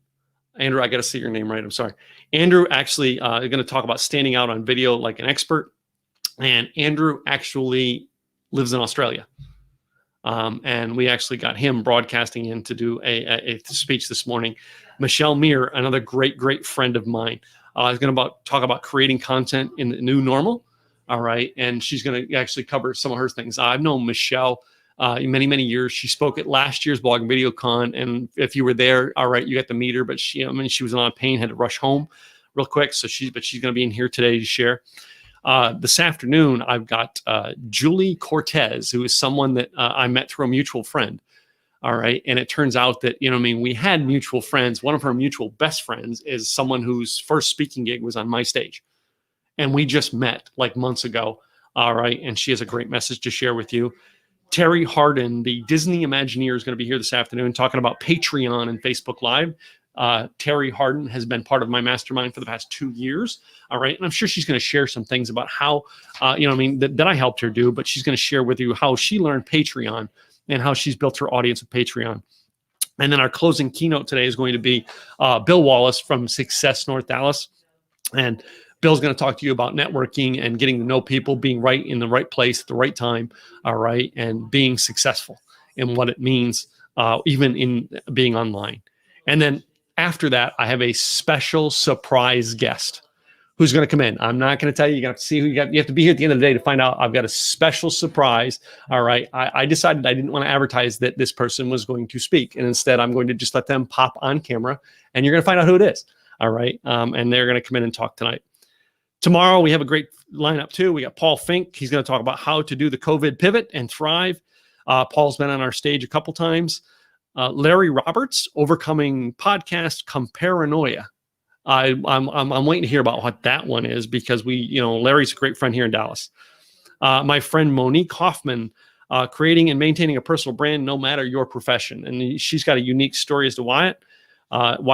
Andrew, I got to say your name right. I'm sorry. Andrew actually is going to talk about standing out on video like an expert. And Andrew actually lives in Australia. And we actually got him broadcasting in to do a speech this morning. Michelle Meir, another great friend of mine, is going to talk about creating content in the new normal. All right. And she's going to actually cover some of her things. I've known Michelle many years. She spoke at last year's Blog and Video Con. And if you were there, all right, you got to meet her. But she was on pain, had to rush home real quick. So she's going to be in here today to share. This afternoon, I've got Julie Cortez, who is someone that I met through a mutual friend. All right. And it turns out that, we had mutual friends. One of her mutual best friends is someone whose first speaking gig was on my stage. And we just met like months ago. All right. And she has a great message to share with you. Terry Hardin, the Disney Imagineer, is going to be here this afternoon talking about Patreon and Facebook Live. Terry Hardin has been part of my mastermind for the past 2 years. All right. And I'm sure she's going to share some things about how, that I helped her do, but she's going to share with you how she learned Patreon and how she's built her audience with Patreon. And then our closing keynote today is going to be Bill Wallace from Success North Dallas. And Bill's going to talk to you about networking and getting to know people, being right in the right place at the right time. All right. And being successful and what it means, even in being online. And then after that, I have a special surprise guest who's going to come in. I'm not going to tell you. You got to see who you got. You have to be here at the end of the day to find out. I've got a special surprise. All right. I decided I didn't want to advertise that this person was going to speak. And instead, I'm going to just let them pop on camera, and you're going to find out who it is. All right. And they're going to come in and talk tonight. Tomorrow, we have a great lineup too. We got Paul Fink. He's going to talk about how to do the COVID pivot and thrive. Paul's been on our stage a couple times. Larry Roberts, overcoming podcast comparanoia. I'm waiting to hear about what that one is because Larry's a great friend here in Dallas. My friend Monique Hoffman, creating and maintaining a personal brand no matter your profession, and she's got a unique story as to why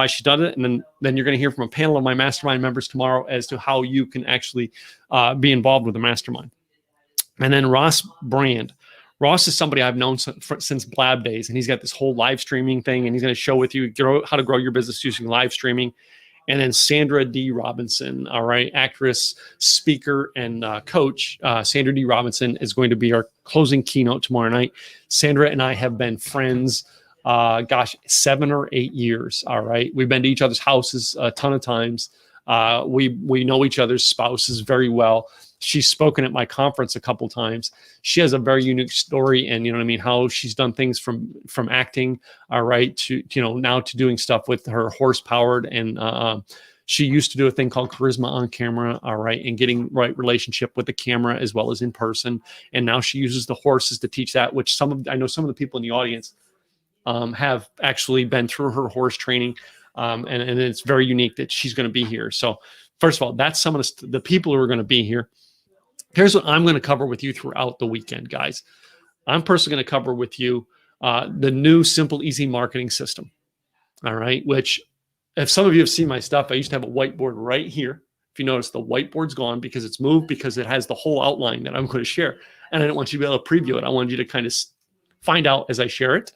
she does it. And then you're going to hear from a panel of my mastermind members tomorrow as to how you can actually be involved with the mastermind. And then Ross Brand. Ross is somebody I've known since Blab days, and he's got this whole live streaming thing, and he's going to show with you how to grow your business using live streaming. And then Sandra D. Robinson, all right, actress, speaker, and coach. Sandra D. Robinson is going to be our closing keynote tomorrow night. Sandra and I have been friends, 7 or 8 years, all right? We've been to each other's houses a ton of times. We know each other's spouses very well. She's spoken at my conference a couple times. She has a very unique story, and how she's done things from acting, all right, to now to doing stuff with her horse powered, and she used to do a thing called charisma on camera, all right, and getting right relationship with the camera as well as in person. And now she uses the horses to teach that, which I know some of the people in the audience have actually been through her horse training, and it's very unique that she's going to be here. So first of all, that's some of the people who are going to be here. Here's what I'm going to cover with you throughout the weekend, guys. I'm personally going to cover with you the new simple, easy marketing system. All right. Which, if some of you have seen my stuff, I used to have a whiteboard right here. If you notice, the whiteboard's gone because it's moved, because it has the whole outline that I'm going to share. And I didn't want you to be able to preview it. I wanted you to kind of find out as I share it.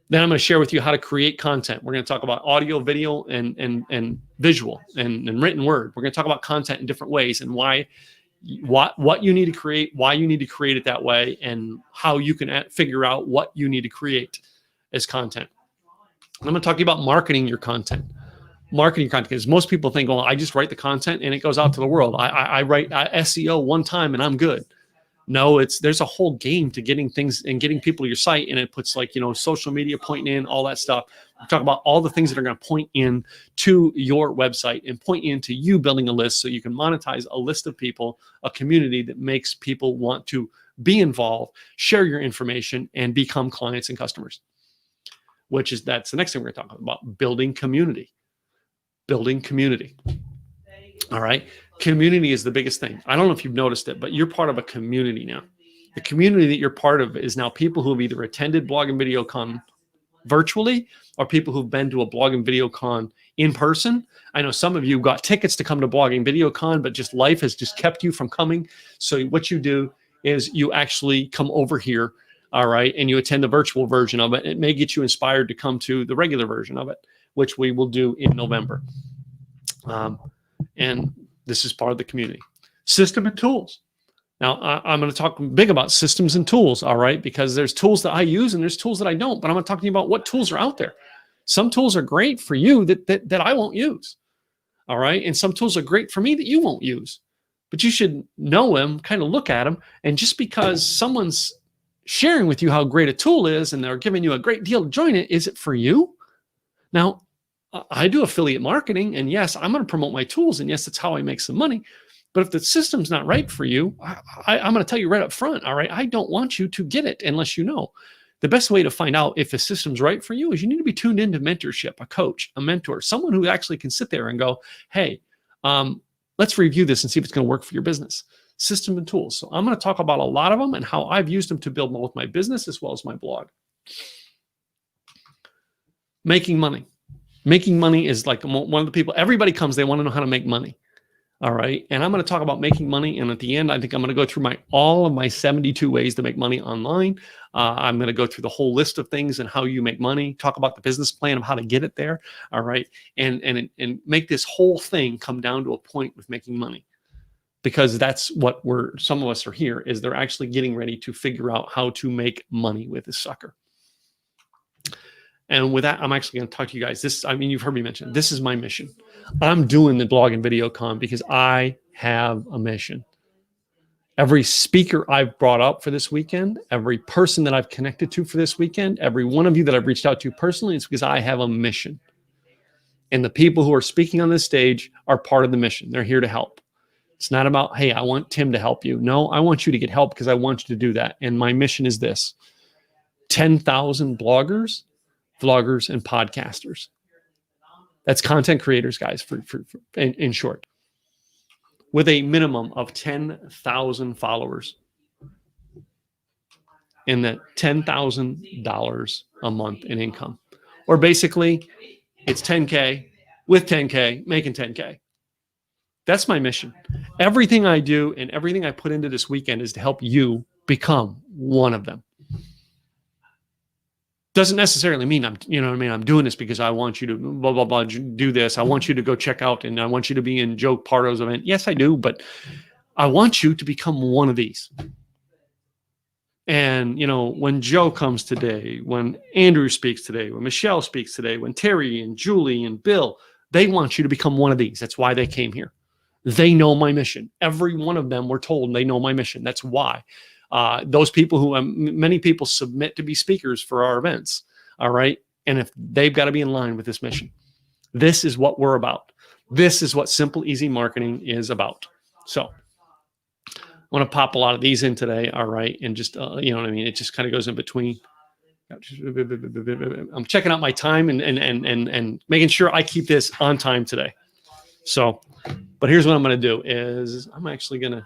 Then I'm going to share with you how to create content. We're going to talk about audio, video, and visual and written word. We're going to talk about content in different ways and what you need to create, why you need to create it that way, and how you can figure out what you need to create as content. I'm going to talk to you about marketing your content. Marketing content, because most people think, well, I just write the content and it goes out to the world. I write SEO one time and I'm good. No, there's a whole game to getting things and getting people to your site, and it puts social media pointing in, all that stuff. We talk about all the things that are going to point in to your website and point into you building a list so you can monetize a list of people, a community that makes people want to be involved, share your information, and become clients and customers. That's the next thing we're going to talk about, building community. Building community. All right. Community is the biggest thing. I don't know if you've noticed it, but you're part of a community now. The community that you're part of is now people who have either attended Blog and Video Con virtually or people who've been to a Blog and Video Con in person. I know some of you got tickets to come to Blog and Video Con, but just life has just kept you from coming. So what you do is you actually come over here, all right, and you attend the virtual version of it. It may get you inspired to come to the regular version of it, which we will do in November. And this is part of the community. System and tools. Now, I'm going to talk big about systems and tools, all right, because there's tools that I use and there's tools that I don't, but I'm going to talk to you about what tools are out there. Some tools are great for you that I won't use, all right, and some tools are great for me that you won't use, but you should know them, kind of look at them, and just because someone's sharing with you how great a tool is and they're giving you a great deal to join it, is it for you? Now, I do affiliate marketing, and yes, I'm going to promote my tools, and yes, that's how I make some money. But if the system's not right for you, I'm going to tell you right up front, all right, I don't want you to get it unless you know. The best way to find out if the system's right for you is you need to be tuned into mentorship, a coach, a mentor, someone who actually can sit there and go, hey, let's review this and see if it's going to work for your business. System and tools. So I'm going to talk about a lot of them and how I've used them to build both my business as well as my blog. Making money. Making money is like one of the people, everybody comes, they want to know how to make money. All right. And I'm going to talk about making money. And at the end, I think I'm going to go through all of my 72 ways to make money online. I'm going to go through the whole list of things and how you make money, talk about the business plan of how to get it there. All right. And make this whole thing come down to a point with making money, because that's what some of us are here, is they're actually getting ready to figure out how to make money with this sucker. And with that, I'm actually going to talk to you guys. You've heard me mention, this is my mission. I'm doing the Blog and Video Con because I have a mission. Every speaker I've brought up for this weekend, every person that I've connected to for this weekend, every one of you that I've reached out to personally, it's because I have a mission. And the people who are speaking on this stage are part of the mission. They're here to help. It's not about, hey, I want Tim to help you. No, I want you to get help because I want you to do that. And my mission is this: 10,000 bloggers, vloggers, and podcasters. That's content creators, guys, in short, with a minimum of 10,000 followers and that $10,000 a month in income. Or basically, it's 10K with 10K, making 10K. That's my mission. Everything I do and everything I put into this weekend is to help you become one of them. Doesn't necessarily mean I'm doing this because I want you to blah, blah, blah, do this. I want you to go check out and I want you to be in Joe Pardo's event. Yes, I do, but I want you to become one of these. And, when Joe comes today, when Andrew speaks today, when Michelle speaks today, when Terry and Julie and Bill, they want you to become one of these. That's why they came here. They know my mission. Every one of them were told they know my mission. That's why. Those people who many people submit to be speakers for our events. All right. And if they've got to be in line with this mission, this is what we're about. This is what simple, easy marketing is about. So I want to pop a lot of these in today. All right. And just, it just kind of goes in between. I'm checking out my time and making sure I keep this on time today. So, but here's what I'm going to do is I'm actually going to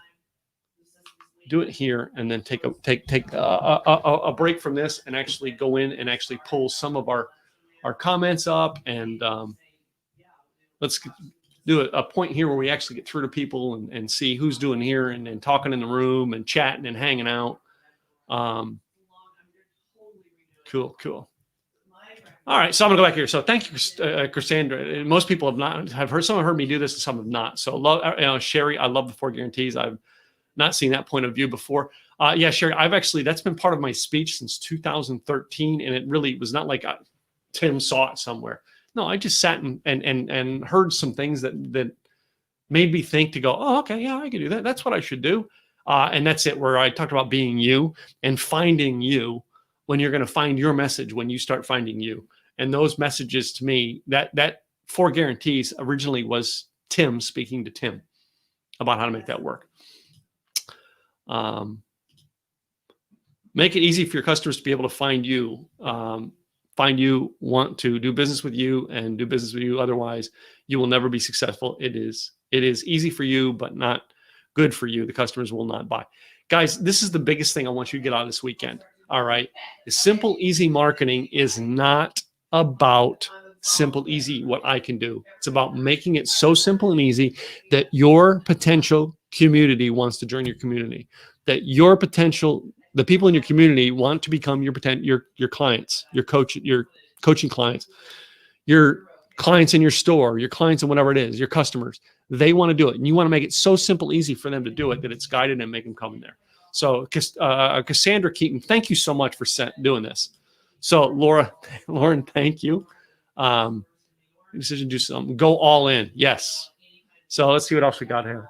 do it here, and then take a break from this and actually go in and actually pull some of our comments up, and let's do a point here where we actually get through to people and see who's doing here and talking in the room and chatting and hanging out. Cool. All right, so I'm gonna go back here. So thank you, Cassandra. Most people have heard. Some have heard me do this, and some have not. So, Sherry, I love the 4 guarantees. I've not seen that point of view before. Yeah, Sherry, that's been part of my speech since 2013, and it really was not like Tim saw it somewhere. No, I just sat and heard some things that made me think to go, oh, okay, yeah, I can do that. That's what I should do. And that's it, where I talked about being you and finding you when you're going to find your message, when you start finding you. And those messages to me, that 4 guarantees originally was Tim speaking to Tim about how to make that work. Make it easy for your customers to be able to find you, want to do business with you and do business with you. Otherwise, you will never be successful. It is easy for you, but not good for you. The customers will not buy. Guys, this is the biggest thing I want you to get out of this weekend. All right. Simple, easy marketing is not about simple, easy, what I can do. It's about making it so simple and easy that your potential community wants to join your community, that the people in your community want to become your clients, your coaching clients, your clients in your store, your clients in whatever it is, your customers. They want to do it. And you want to make it so simple, easy for them to do it that it's guided and make them come in there. So Cassandra Keaton, thank you so much for doing this. So Lauren, thank you. Decision to do something. Go all in. Yes. So let's see what else we got here.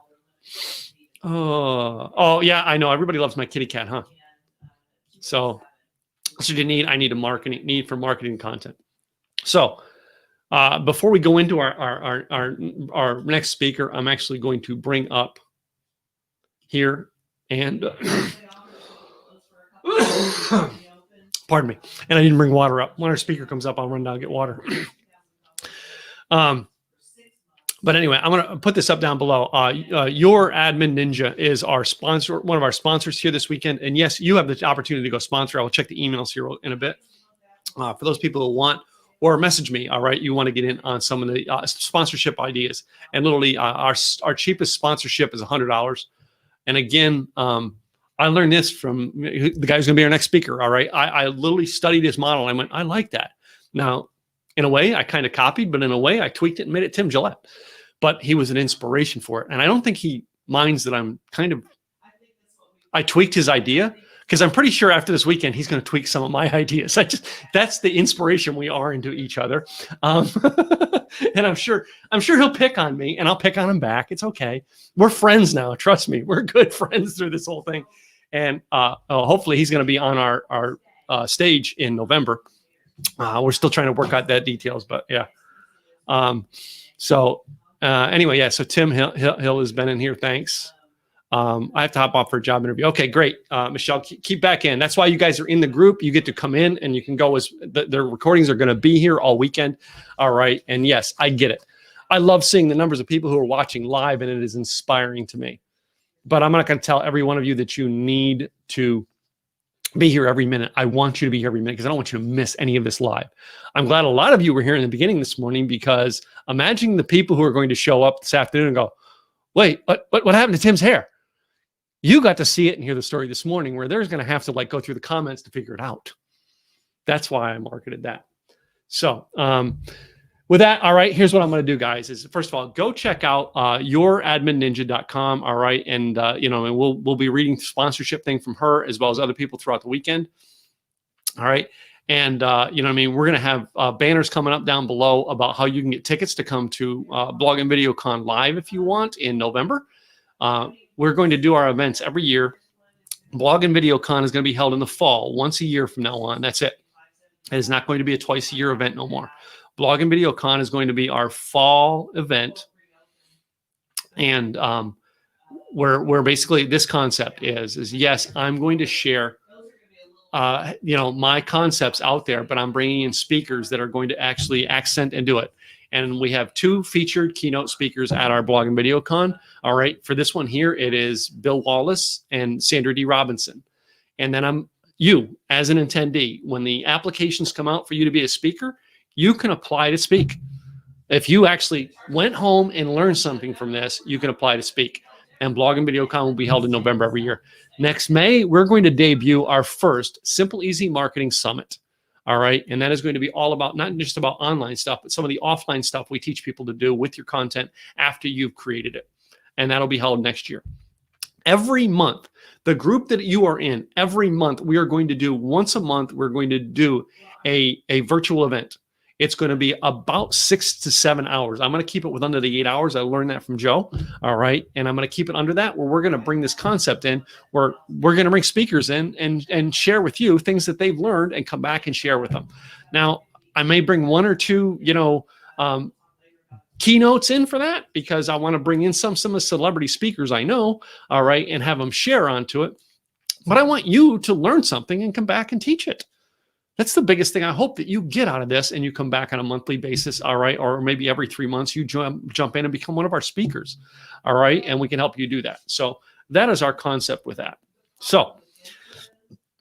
Oh yeah, I know. Everybody loves my kitty cat, huh? So what you need? I need need for marketing content. So before we go into our next speaker, I'm actually going to bring up here and pardon me. And I didn't bring water up. When our speaker comes up, I'll run down and get water. But anyway, I'm going to put this up down below. Your Admin Ninja is our sponsor, one of our sponsors here this weekend. And yes, you have the opportunity to go sponsor. I will check the emails here in a bit. For those people who want, or message me, all right, you want to get in on some of the sponsorship ideas. And literally, our cheapest sponsorship is $100. And again, I learned this from the guy who's going to be our next speaker, all right? I literally studied his model. I went, I like that. Now, in a way, I kind of copied, but in a way, I tweaked it and made it Tim Gillette. But he was an inspiration for it. And I don't think he minds that I tweaked his idea, because I'm pretty sure after this weekend, he's going to tweak some of my ideas. That's the inspiration we are into each other. And I'm sure he'll pick on me and I'll pick on him back. It's okay. We're friends now. Trust me. We're good friends through this whole thing. And hopefully he's going to be on our stage in November. We're still trying to work out that details, but yeah. Anyway, yeah. So Tim Hill has been in here. Thanks. I have to hop off for a job interview. Okay, great. Michelle, keep back in. That's why you guys are in the group. You get to come in and you can go as the recordings are going to be here all weekend. All right. And yes, I get it. I love seeing the numbers of people who are watching live, and it is inspiring to me. But I'm not going to tell every one of you that you need to be here every minute. I want you to be here every minute because I don't want you to miss any of this live. I'm glad a lot of you were here in the beginning this morning, because imagine the people who are going to show up this afternoon and go, wait, what happened to Tim's hair? You got to see it and hear the story this morning, where there's going to have to go through the comments to figure it out. That's why I marketed that. So with that, all right, here's what I'm going to do, guys, is first of all, go check out youradminninja.com. All right. And, and we'll be reading the sponsorship thing from her as well as other people throughout the weekend. All right. And, we're going to have banners coming up down below about how you can get tickets to come to Blog and Video Con Live if you want in November. We're going to do our events every year. Blog and Video Con is going to be held in the fall, once a year from now on. That's it. It is not going to be a twice a year event no more. Blog and Video Con is going to be our fall event. And where basically this concept is yes, I'm going to share my concepts out there, but I'm bringing in speakers that are going to actually accent and do it. And we have 2 featured keynote speakers at our Blog and Video Con. All right. For this one here, it is Bill Wallace and Sandra D. Robinson. And then you, as an attendee, when the applications come out for you to be a speaker, you can apply to speak. If you actually went home and learned something from this, you can apply to speak. And Blog and Video Con will be held in November every year. Next May, we're going to debut our first Simple Easy Marketing Summit. All right. And that is going to be all about, not just about online stuff, but some of the offline stuff we teach people to do with your content after you've created it. And that'll be held next year. Every month, the group that you are in, every month, we are going to do once a month, we're going to do a virtual event. It's going to be about 6 to 7 hours. I'm going to keep it with under the 8 hours. I learned that from Joe. All right. And I'm going to keep it under that, where we're going to bring this concept in, where we're going to bring speakers in and share with you things that they've learned and come back and share with them. Now, I may bring 1 or 2, keynotes in for that, because I want to bring in some of the celebrity speakers I know. All right. And have them share onto it. But I want you to learn something and come back and teach it. That's the biggest thing I hope that you get out of this, and you come back on a monthly basis, all right, or maybe every 3 months you jump in and become one of our speakers, all right, and we can help you do that. So that is our concept with that. So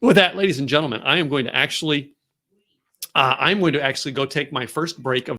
with that, ladies and gentlemen, I'm going to actually go take my first break of